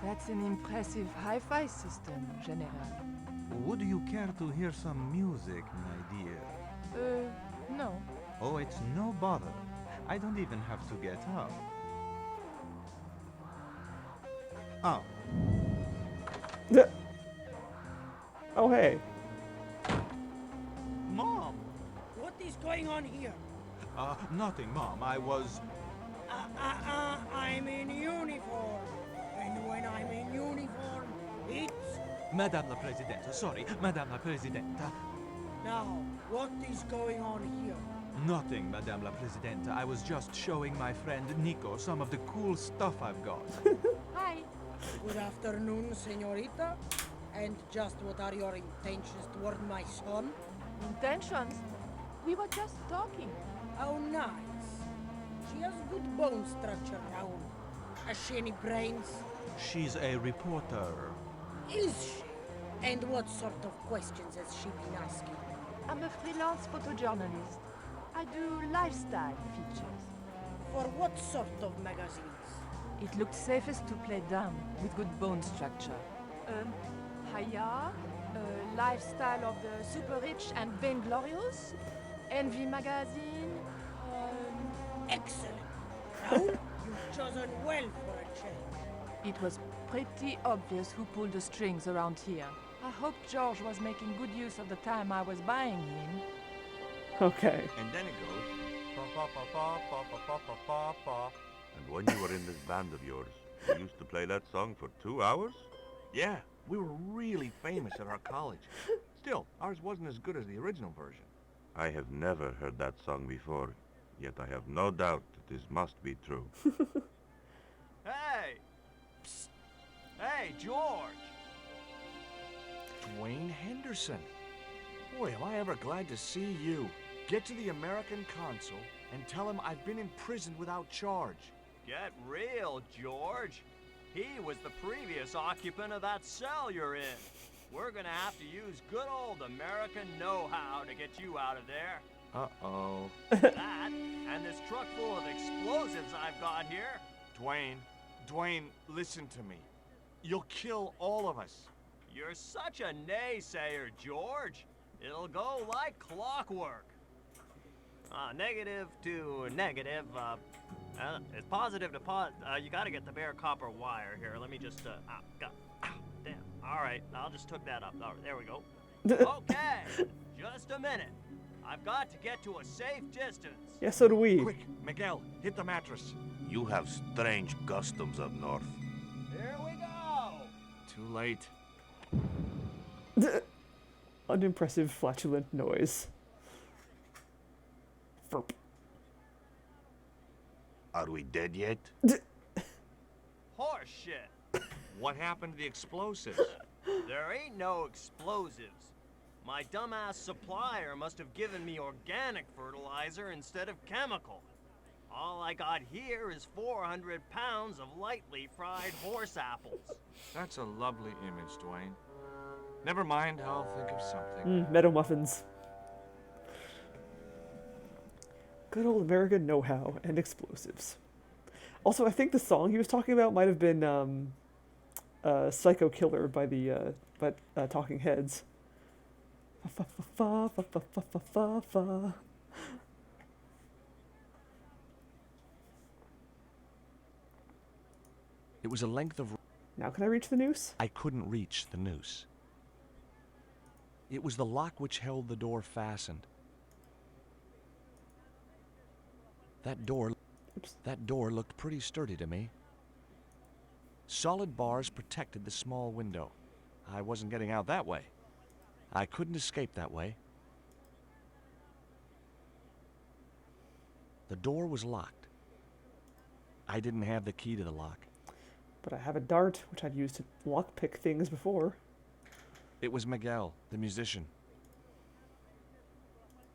Speaker 7: That's an impressive hi-fi system, General.
Speaker 10: Would you care to hear some music, my dear?
Speaker 7: No.
Speaker 10: Oh, it's no bother. I don't even have to get up. Oh.
Speaker 1: Oh, hey.
Speaker 10: Mom!
Speaker 6: What is going on here?
Speaker 10: Nothing, Mom. I was...
Speaker 6: I'm in uniform. And when I'm in uniform, it's...
Speaker 10: Madame la Presidente, sorry, Madame la Presidenta.
Speaker 6: Now, what is going on here?
Speaker 10: Nothing, Madame la Presidenta. I was just showing my friend Nico some of the cool stuff I've got.
Speaker 7: Hi.
Speaker 6: Good afternoon, señorita. And just what are your intentions toward my son?
Speaker 7: Intentions? We were just talking.
Speaker 6: How nice. She has good bone structure now. Has she any brains?
Speaker 10: She's a reporter.
Speaker 6: Is she? And what sort of questions has she been asking?
Speaker 7: I'm a freelance photojournalist. I do lifestyle features.
Speaker 6: For what sort of magazines?
Speaker 7: It looked safest to play dumb with good bone structure. Haya, lifestyle of the super rich and vainglorious, Envy magazine.
Speaker 6: Excellent. Now, you've chosen well for a change.
Speaker 7: It was pretty obvious who pulled the strings around here. I hope George was making good use of the time I was buying him.
Speaker 1: Okay.
Speaker 2: And then it goes.
Speaker 4: And when you were in this band of yours, you used to play that song for 2 hours?
Speaker 2: Yeah, we were really famous at our college. Still, ours wasn't as good as the original version.
Speaker 4: I have never heard that song before, yet I have no doubt that this must be true.
Speaker 9: Hey! Psst. Hey, George!
Speaker 2: Dwayne Henderson. Boy, am I ever glad to see you. Get to the American consul and tell him I've been imprisoned without charge.
Speaker 9: Get real, George. He was the previous occupant of that cell you're in. We're gonna have to use good old American know-how to get you out of there.
Speaker 2: Uh-oh.
Speaker 9: That, and this truck full of explosives I've got here.
Speaker 2: Dwayne, listen to me. You'll kill all of us.
Speaker 9: You're such a naysayer, George. It'll go like clockwork. Negative to negative, it's positive to you gotta get the bare copper wire here. Let me just, damn. All right, I'll just hook that up. All right, there we go. Okay, just a minute. I've got to get to a safe distance.
Speaker 1: Yeah, so do we.
Speaker 2: Quick, Miguel, hit the mattress.
Speaker 4: You have strange customs up north.
Speaker 9: Here we go.
Speaker 2: Too late.
Speaker 1: Unimpressive flatulent noise. Ferp.
Speaker 4: Are we dead yet?
Speaker 9: Horse shit.
Speaker 2: What happened to the explosives?
Speaker 9: There ain't no explosives. My dumbass supplier must have given me organic fertilizer instead of chemical. All I got here is 400 pounds of lightly fried horse apples.
Speaker 2: That's a lovely image, Dwayne. Never mind, I'll think of something.
Speaker 1: Meadow muffins. Good old American know-how and explosives. Also, I think the song he was talking about might have been Psycho Killer by the Talking Heads. Fa fa fa fa fa fa fa fa.
Speaker 2: It was a length of...
Speaker 1: Now can I reach the noose?
Speaker 2: I couldn't reach the noose. It was the lock which held the door fastened. That door looked pretty sturdy to me. Solid bars protected the small window. I wasn't getting out that way. I couldn't escape that way. The door was locked. I didn't have the key to the lock.
Speaker 1: But I have a dart, which I've used to lockpick things before.
Speaker 2: It was Miguel, the musician.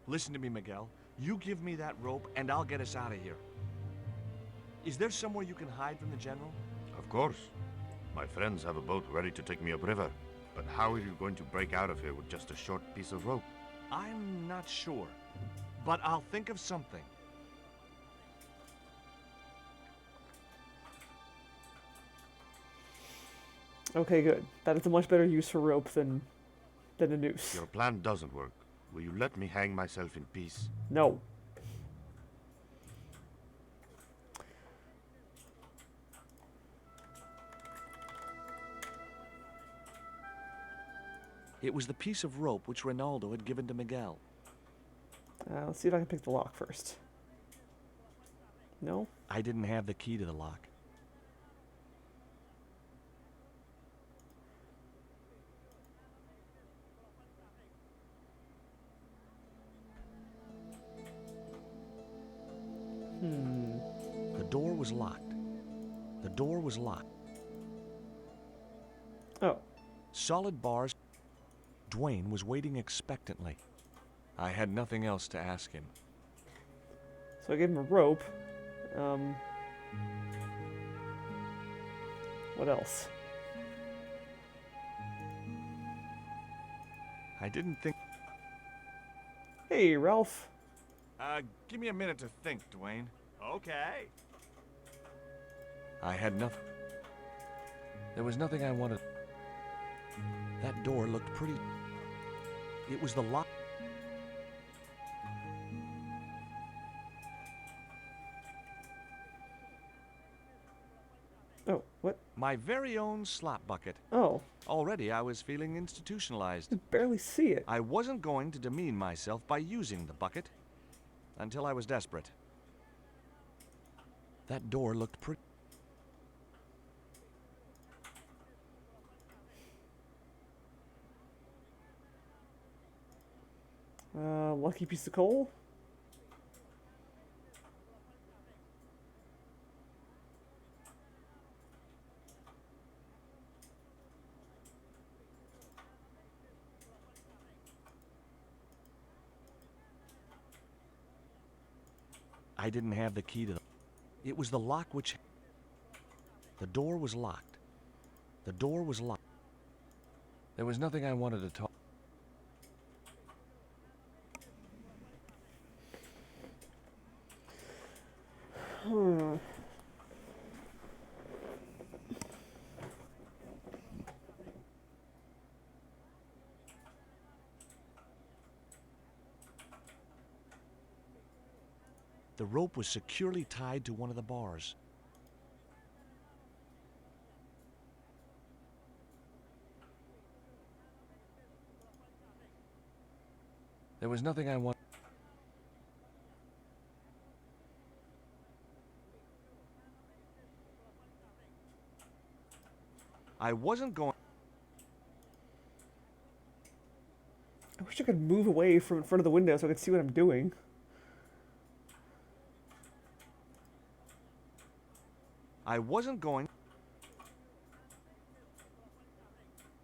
Speaker 2: Listen to me, Miguel. You give me that rope, and I'll get us out of here. Is there somewhere you can hide from the General?
Speaker 4: Of course. My friends have a boat ready to take me upriver. But how are you going to break out of here with just a short piece of rope?
Speaker 2: I'm not sure, but I'll think of something.
Speaker 1: Okay, good. That is a much better use for rope than a noose.
Speaker 4: Your plan doesn't work. Will you let me hang myself in peace?
Speaker 1: No.
Speaker 2: It was the piece of rope which Ronaldo had given to Miguel.
Speaker 1: Let's see if I can pick the lock first. No?
Speaker 2: I didn't have the key to the lock. The door was locked. The door was locked.
Speaker 1: Oh.
Speaker 2: Solid bars. Dwayne was waiting expectantly. I had nothing else to ask him.
Speaker 1: So I gave him a rope. What else?
Speaker 2: I didn't think...
Speaker 1: Hey, Ralph.
Speaker 2: Give me a minute to think, Dwayne.
Speaker 9: Okay.
Speaker 2: I had nothing. There was nothing I wanted. That door looked pretty... It was the lock...
Speaker 1: Oh, what?
Speaker 2: My very own slop bucket.
Speaker 1: Oh.
Speaker 2: Already I was feeling institutionalized.
Speaker 1: I could barely see it.
Speaker 2: I wasn't going to demean myself by using the bucket until I was desperate. That door looked pretty...
Speaker 1: Lucky piece of coal?
Speaker 2: I didn't have the key to the... It was the lock which... The door was locked. The door was locked. There was nothing I wanted to talk... The rope was securely tied to one of the bars. There was nothing I wanted. I wasn't going...
Speaker 1: I wish I could move away from in front of the window so I could see what I'm doing.
Speaker 2: I wasn't going...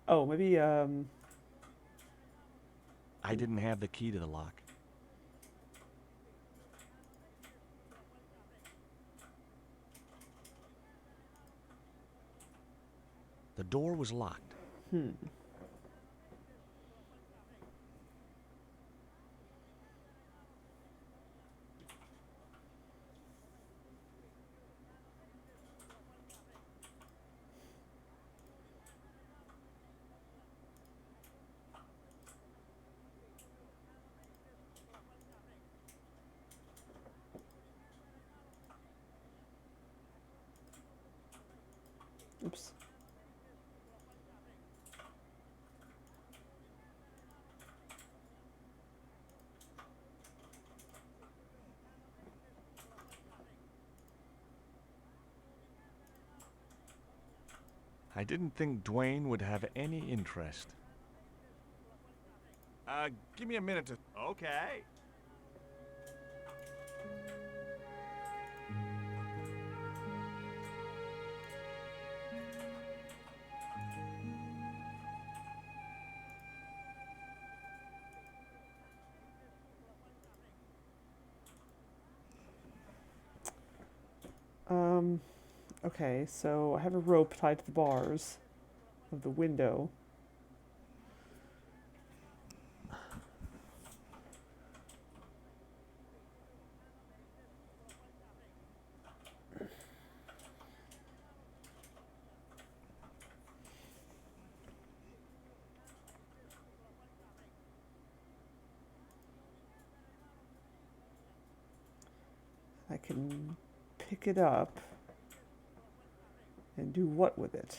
Speaker 1: Oh, maybe,
Speaker 2: I didn't have the key to the lock. The door was locked.
Speaker 1: Oops.
Speaker 2: I didn't think Dwayne would have any interest. Give me a minute to...
Speaker 9: Okay.
Speaker 1: Okay, so I have a rope tied to the bars of the window. I can pick it up and do what with it?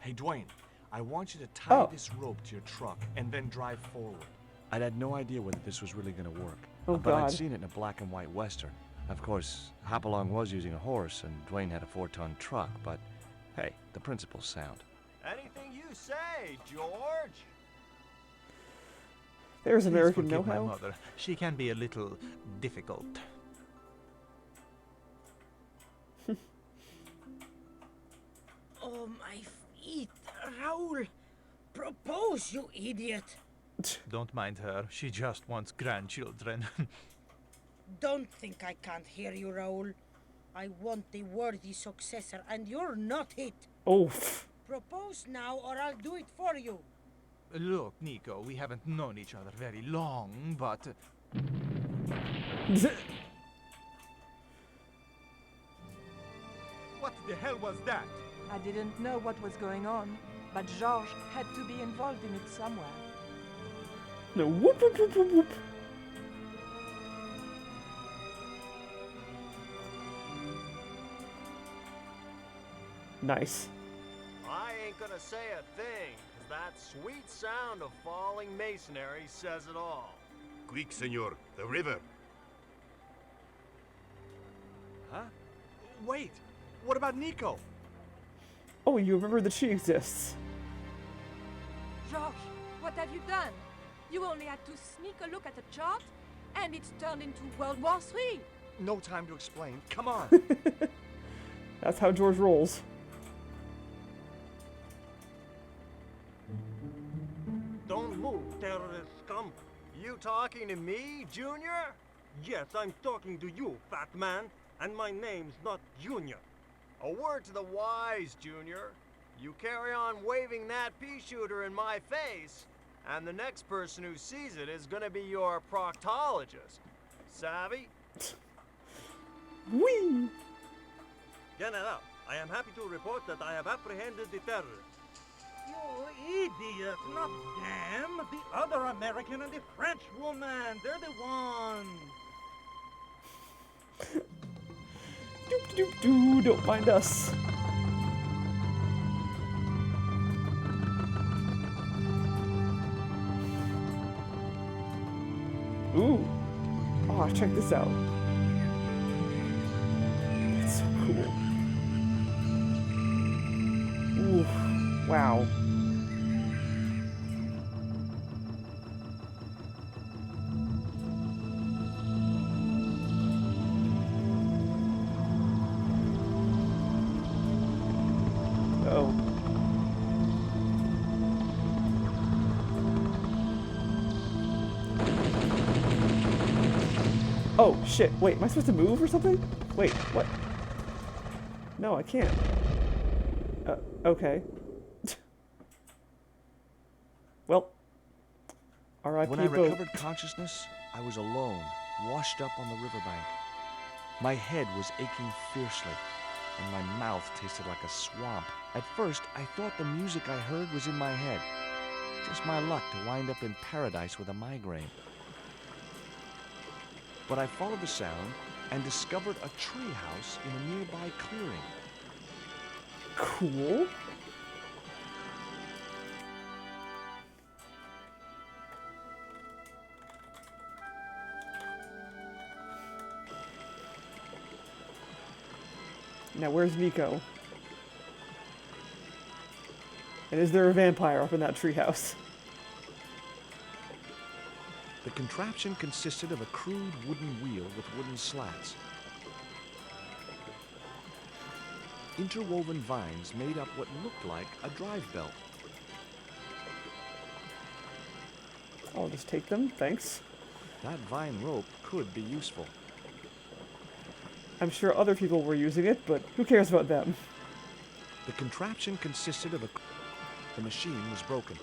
Speaker 2: Hey, Dwayne, I want you to tie
Speaker 1: Oh.
Speaker 2: this rope to your truck and then drive forward. I'd had no idea whether this was really going to work.
Speaker 1: Oh,
Speaker 2: but I'd
Speaker 1: God.
Speaker 2: seen it in a black and white Western. Of course, Hopalong was using a horse, and Dwayne had a 4-ton truck, but hey, the principle's sound.
Speaker 9: Anything you say, George.
Speaker 1: There's
Speaker 10: Please
Speaker 1: American
Speaker 10: forgive my
Speaker 1: know-how.
Speaker 10: mother. She can be a little difficult.
Speaker 6: Oh, my feet. Raoul, propose, you idiot.
Speaker 10: Don't mind her. She just wants grandchildren.
Speaker 6: Don't think I can't hear you, Raoul. I want the worthy successor, and you're not it.
Speaker 1: Oh.
Speaker 6: Propose now, or I'll do it for you.
Speaker 10: Look, Nico, we haven't known each other very long, but...
Speaker 8: What the hell was that?
Speaker 7: I didn't know what was going on, but Georges had to be involved in it somewhere.
Speaker 1: No, whoop, whoop, whoop, whoop, whoop. Nice.
Speaker 9: I ain't gonna say a thing, 'cause that sweet sound of falling masonry says it all.
Speaker 4: Quick, senor, the river.
Speaker 2: Huh? Wait, what about Nico?
Speaker 1: Oh, you remember that she exists.
Speaker 7: Georges, what have you done? You only had to sneak a look at the chart, and it's turned into World War III.
Speaker 2: No time to explain. Come on.
Speaker 1: That's how George rolls.
Speaker 9: Don't move, terrorist scum. You talking to me, Junior? Yes, I'm talking to you, fat man. And my name's not Junior.
Speaker 12: A word to the wise, Junior. You carry on waving that pea shooter in my face, and the next person who sees it is gonna be your proctologist. Savvy?
Speaker 1: Whee!
Speaker 9: General, I am happy to report that I have apprehended the terrorists.
Speaker 8: You idiot! Not them! The other American and the French woman! They're the ones!
Speaker 1: Doop doop doo, don't mind us. Ooh. Oh, check this out. That's so cool. Ooh. Wow. Oh. Oh, shit. Wait, am I supposed to move or something? Wait, what? No, I can't. Okay. Well, R.I.P.
Speaker 2: When I
Speaker 1: boat.
Speaker 2: recovered consciousness, I was alone, washed up on the riverbank. My head was aching fiercely, and my mouth tasted like a swamp. At first, I thought the music I heard was in my head. Just my luck to wind up in paradise with a migraine. But I followed the sound and discovered a tree house in a nearby clearing.
Speaker 1: Cool. Now, where's Nico? And is there a vampire up in that treehouse?
Speaker 2: The contraption consisted of a crude wooden wheel with wooden slats. Interwoven vines made up what looked like a drive belt.
Speaker 1: I'll just take them, thanks.
Speaker 2: That vine rope could be useful.
Speaker 1: I'm sure other people were using it, but who cares about them?
Speaker 2: The contraption consisted of a... The machine was broken.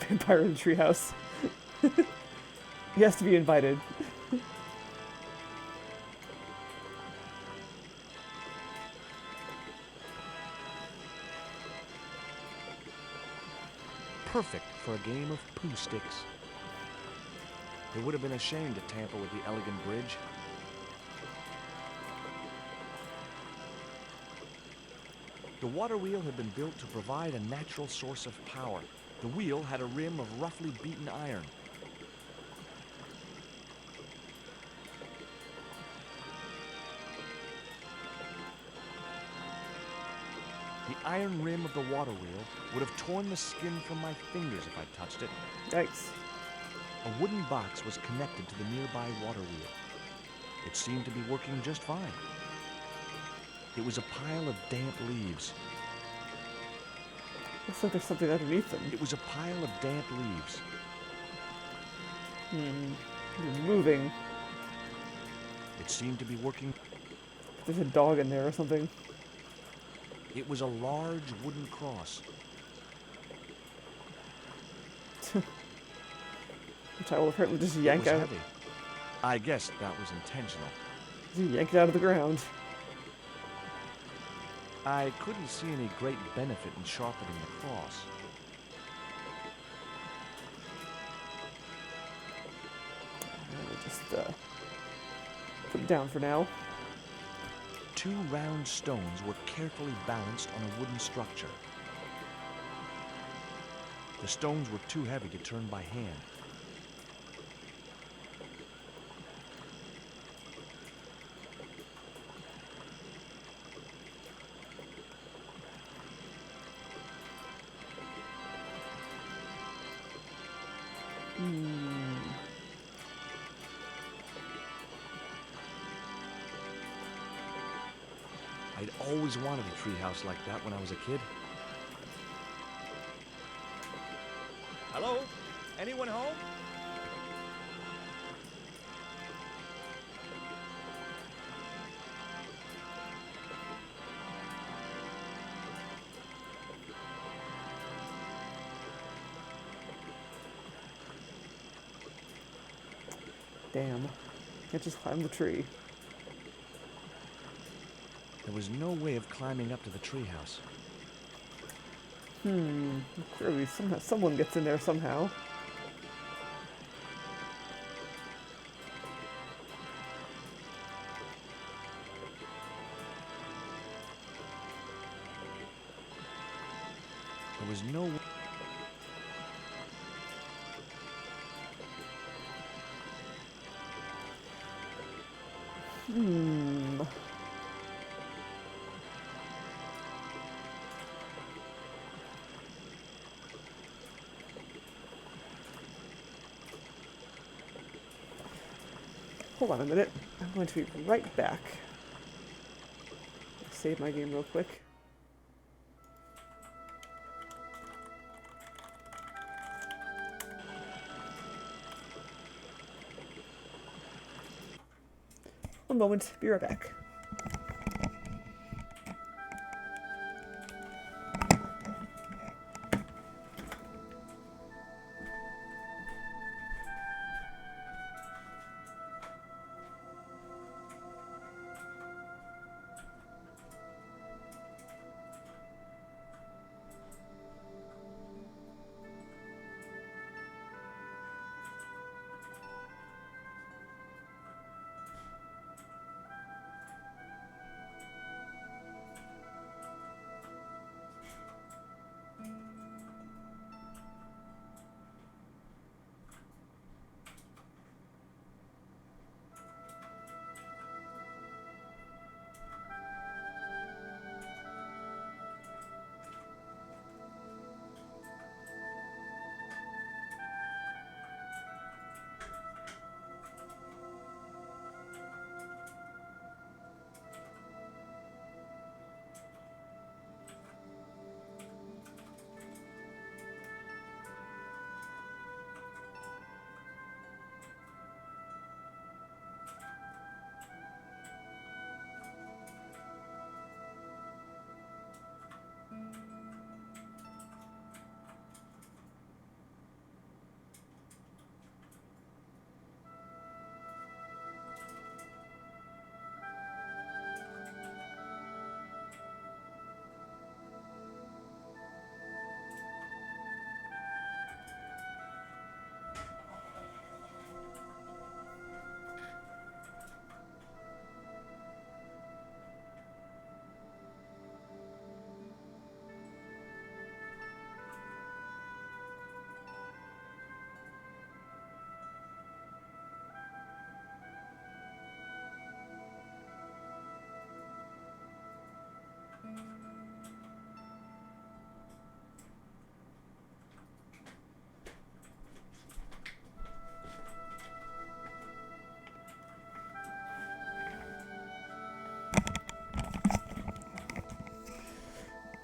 Speaker 1: Vampire in the treehouse. He has to be invited.
Speaker 2: Perfect for a game of poo sticks. It would have been a shame to tamper with the elegant bridge. The water wheel had been built to provide a natural source of power. The wheel had a rim of roughly beaten iron. The iron rim of the water wheel would have torn the skin from my fingers if I touched it.
Speaker 1: Yikes.
Speaker 2: A wooden box was connected to the nearby water wheel. It seemed to be working just fine. It was a pile of damp leaves.
Speaker 1: Looks like there's something underneath them.
Speaker 2: It was a pile of damp leaves.
Speaker 1: It's moving.
Speaker 2: It seemed to be working.
Speaker 1: There's a dog in there or something.
Speaker 2: It was a large wooden cross.
Speaker 1: Which I will apparently just yank
Speaker 2: It was
Speaker 1: out.
Speaker 2: heavy. I guess that was intentional.
Speaker 1: Just yank it out of the ground.
Speaker 2: I couldn't see any great benefit in sharpening the cross.
Speaker 1: I'll just put it down for now.
Speaker 2: 2 round stones were carefully balanced on a wooden structure. The stones were too heavy to turn by hand. I'd always wanted a treehouse like that when I was a kid.
Speaker 9: Hello? Anyone home?
Speaker 1: Damn. Can't just climb the tree.
Speaker 2: There was no way of climbing up to the treehouse.
Speaker 1: Surely someone gets in there somehow.
Speaker 2: There was no way.
Speaker 1: Hold on a minute. I'm going to be right back. Save my game real quick. One moment, be right back.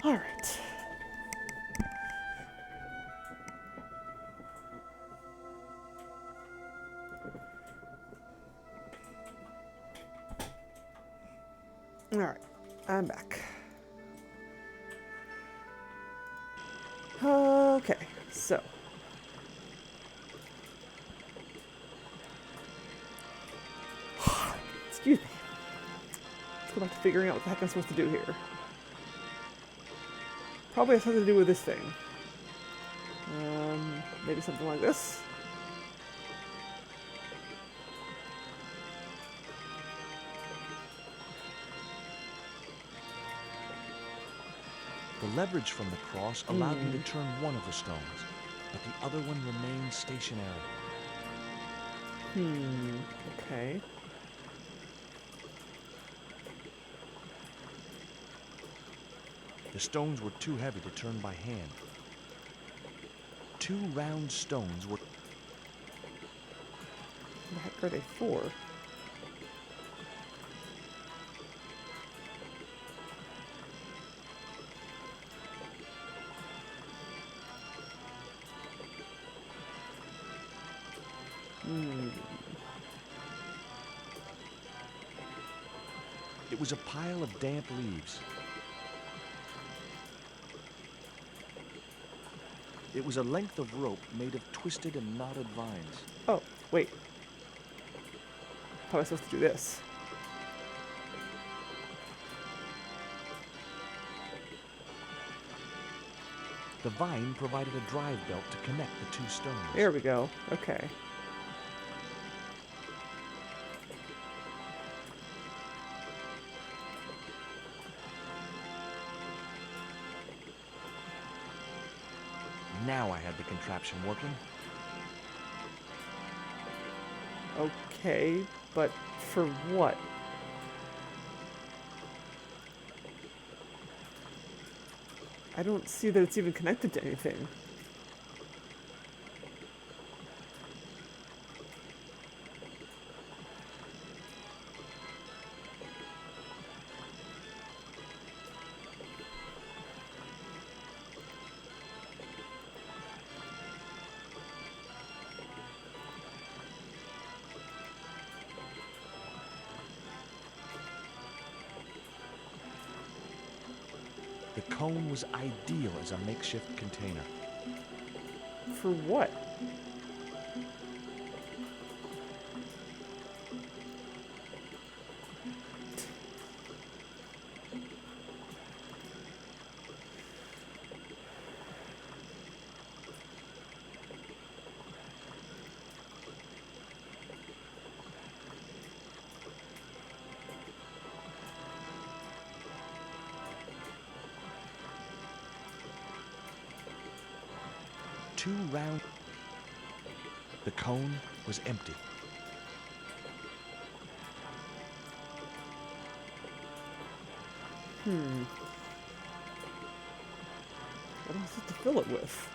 Speaker 1: All right. All right, I'm back. Okay, so. Excuse me. Let's go back to figuring out what the heck I'm supposed to do here. Probably has something to do with this thing. Maybe something like this.
Speaker 2: The leverage from the cross allowed me to turn one of the stones, but the other one remained stationary.
Speaker 1: Okay.
Speaker 2: The stones were too heavy to turn by hand. Two round stones were...
Speaker 1: What the heck are they for?
Speaker 2: It was a pile of damp leaves. It was a length of rope made of twisted and knotted vines.
Speaker 1: Oh, wait. How am I supposed to do this?
Speaker 2: The vine provided a drive belt to connect the two stones.
Speaker 1: There we go. Okay.
Speaker 2: Now I had the contraption working.
Speaker 1: Okay, but for what? I don't see that it's even connected to anything.
Speaker 2: The cone was ideal as a makeshift container.
Speaker 1: For what?
Speaker 2: Two round. The cone was empty.
Speaker 1: What else is to fill it with?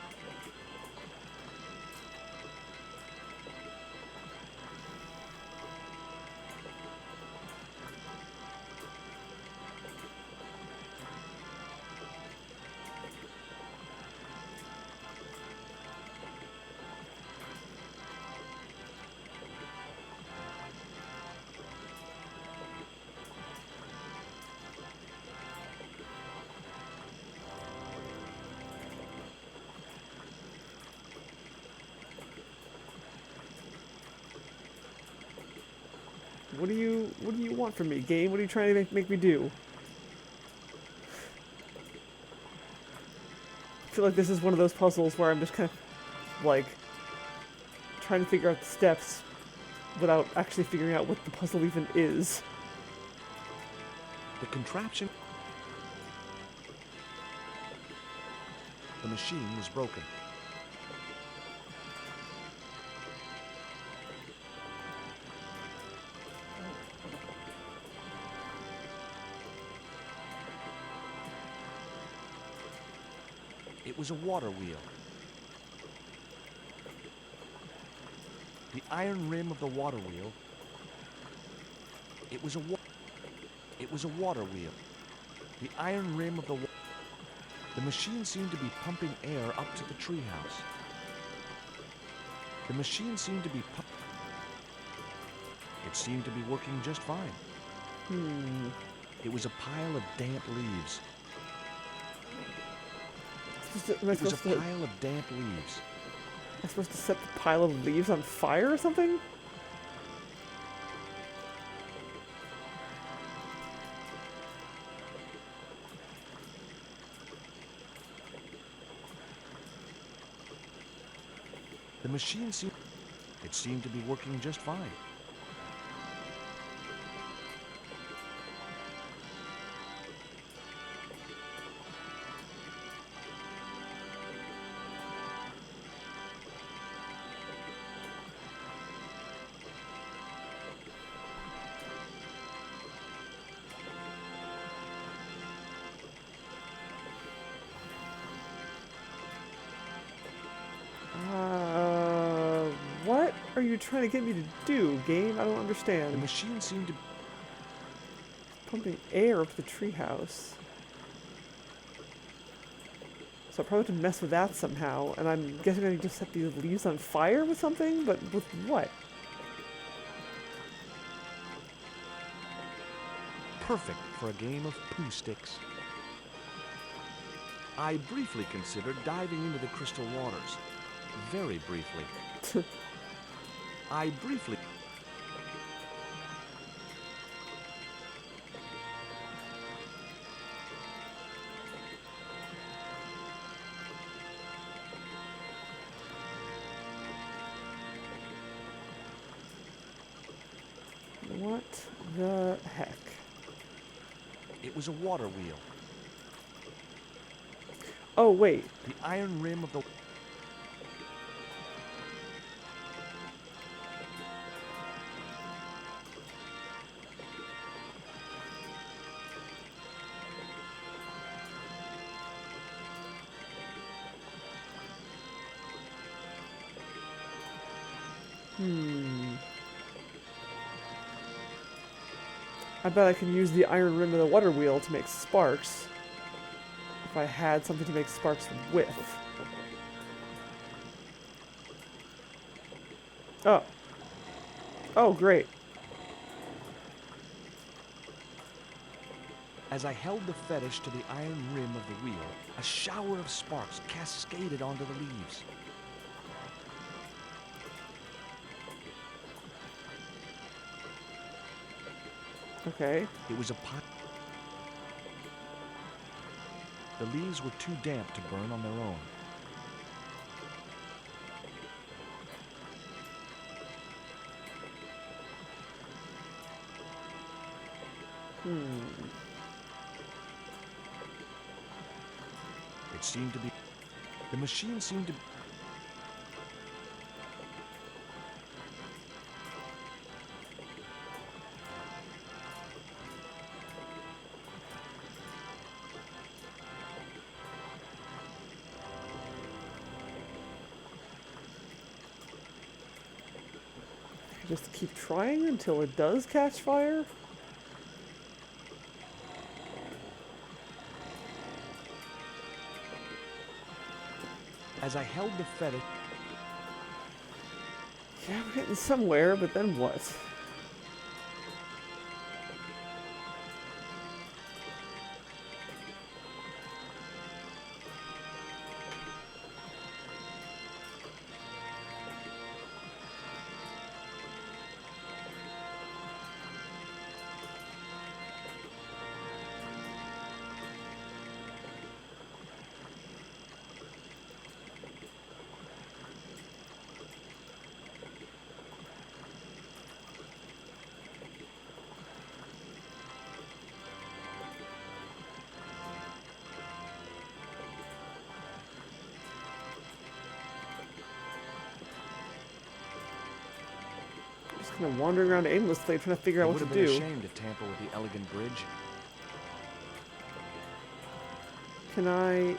Speaker 1: What do you want from me, game? What are you trying to make me do? I feel like this is one of those puzzles where I'm just kind of, like, trying to figure out the steps without actually figuring out what the puzzle even is.
Speaker 2: The contraption. The machine was broken. It was a water wheel. The iron rim of the water wheel. It was a water wheel. The iron rim of the The machine seemed to be pumping air up to the treehouse. The machine seemed to be It seemed to be working just fine. It was a pile of damp leaves. It was a pile of damp leaves.
Speaker 1: Am I supposed to set the pile of leaves on fire or something?
Speaker 2: The machine seemed to be working just fine.
Speaker 1: What are you trying to get me to do, game? I don't understand.
Speaker 2: The machine seemed to...
Speaker 1: Pumping air up the treehouse. So I probably have to mess with that somehow, and I'm guessing I need to set these leaves on fire with something? But with what?
Speaker 2: Perfect for a game of poo sticks. I briefly considered diving into the crystal waters. Very briefly.
Speaker 1: What the heck?
Speaker 2: It was a water wheel.
Speaker 1: Oh, wait.
Speaker 2: The iron rim of the...
Speaker 1: I bet I can use the iron rim of the water wheel to make sparks. If I had something to make sparks with. Oh. Oh, great.
Speaker 2: As I held the fetish to the iron rim of the wheel, a shower of sparks cascaded onto the leaves.
Speaker 1: Okay.
Speaker 2: It was a pot. The leaves were too damp to burn on their own. It seemed to be... The machine seemed to...
Speaker 1: Just keep trying until it does catch fire?
Speaker 2: As I held the fetish...
Speaker 1: Yeah, we're getting somewhere, but then what? Just kind of wandering around aimlessly trying to figure out what to
Speaker 2: It would have
Speaker 1: do.
Speaker 2: been a shame to tamper with the elegant bridge.
Speaker 1: Can I...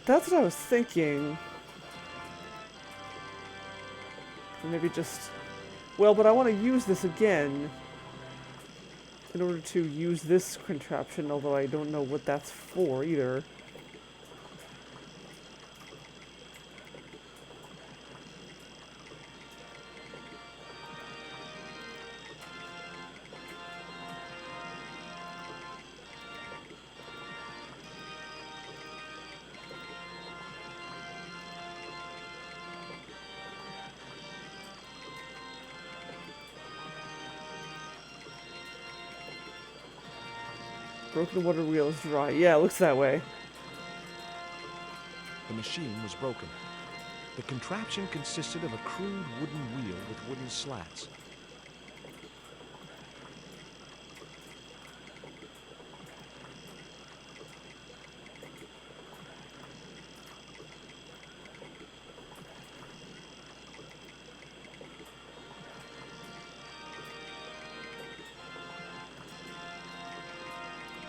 Speaker 1: That's what I was thinking. Maybe just... Well, but I want to use this again in order to use this contraption, although I don't know what that's for either. Broken water wheel is dry. Yeah, it looks that way.
Speaker 2: The machine was broken. The contraption consisted of a crude wooden wheel with wooden slats.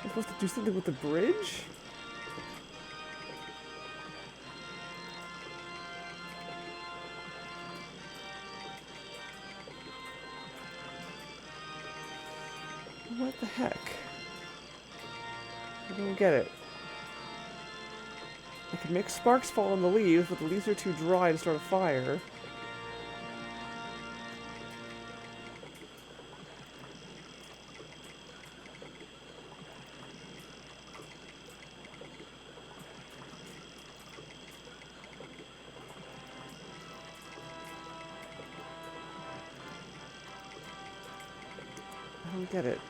Speaker 1: I'm supposed to do something with the bridge? What the heck? I don't get it. I can make sparks fall on the leaves, but the leaves are too dry to start a fire. I don't get it.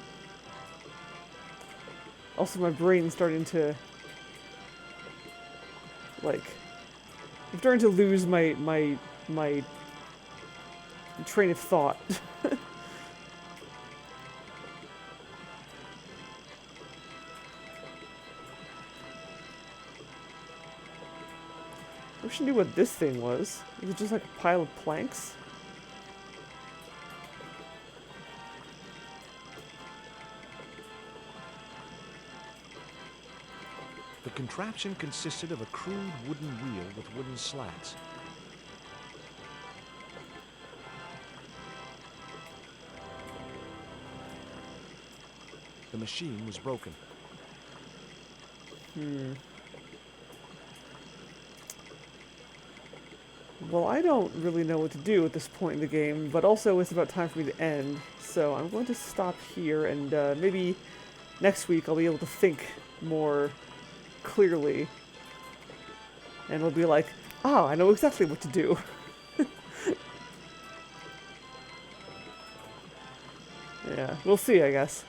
Speaker 1: Also, my brain's starting to, like, I'm starting to lose my train of thought. I wish I knew what this thing was. Is it just like a pile of planks?
Speaker 2: The contraption consisted of a crude wooden wheel with wooden slats. The machine was broken.
Speaker 1: Well, I don't really know what to do at this point in the game, but also it's about time for me to end, so I'm going to stop here, and maybe next week I'll be able to think more clearly, and it'll be like, oh, I know exactly what to do. Yeah, we'll see, I guess.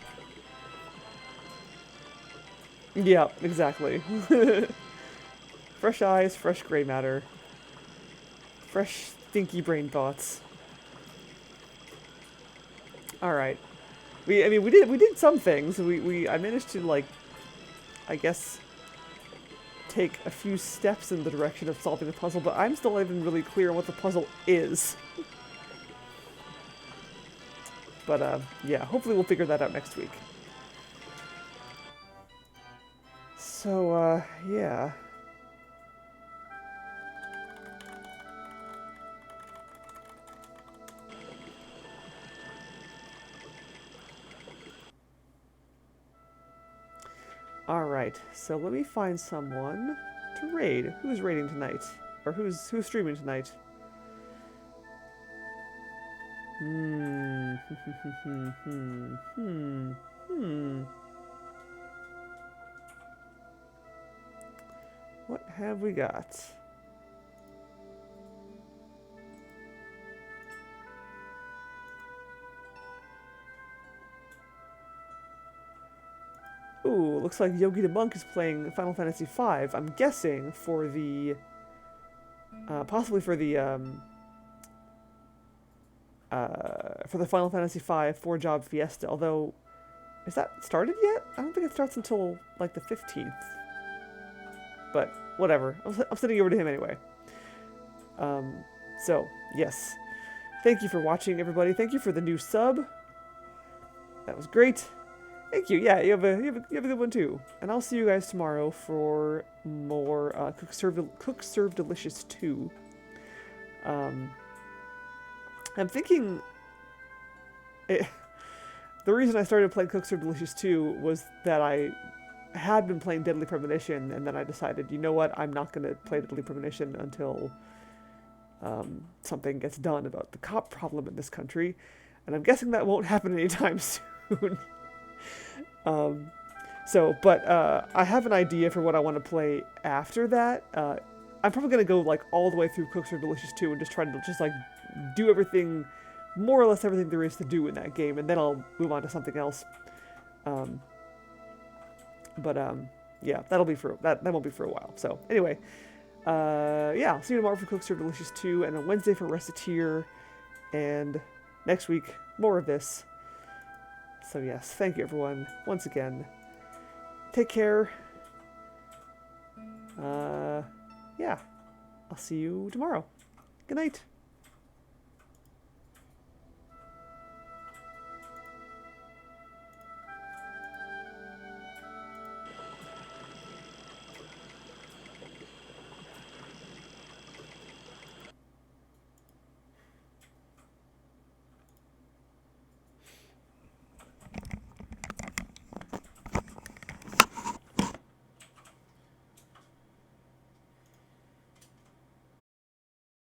Speaker 1: Yeah, exactly. Fresh eyes, fresh gray matter. Fresh, stinky brain thoughts. Alright. We did some things. I managed to, like, I guess, take a few steps in the direction of solving the puzzle, but I'm still not even really clear on what the puzzle is. But, yeah, hopefully we'll figure that out next week. So, yeah. Alright, so let me find someone to raid. Who's raiding tonight? Or who's streaming tonight? What have we got? Ooh, looks like Yogi the Monk is playing Final Fantasy V. I'm guessing for the... possibly for the Final Fantasy V 4-job fiesta, although... Is that started yet? I don't think it starts until, like, the 15th. But, whatever. I'm sending it over to him anyway. So, yes. Thank you for watching, everybody. Thank you for the new sub. That was great. Thank you. Yeah, you have a good one too. And I'll see you guys tomorrow for more Cook Serve Delicious 2. I'm thinking the reason I started playing Cook Serve Delicious 2 was that I had been playing Deadly Premonition, and then I decided, you know what, I'm not going to play Deadly Premonition until something gets done about the cop problem in this country, and I'm guessing that won't happen anytime soon. But I have an idea for what I want to play after that. I'm probably going to go, like, all the way through Cook Serve Delicious 2 and just try to just, like, do everything, more or less everything there is to do in that game, and then I'll move on to something else. Yeah, that'll be for, that won't be for a while. So, anyway, yeah, I'll see you tomorrow for Cook Serve Delicious 2, and on Wednesday for Reciteer, and next week, more of this. So yes, thank you everyone, once again. Take care. Yeah, I'll see you tomorrow. Good night.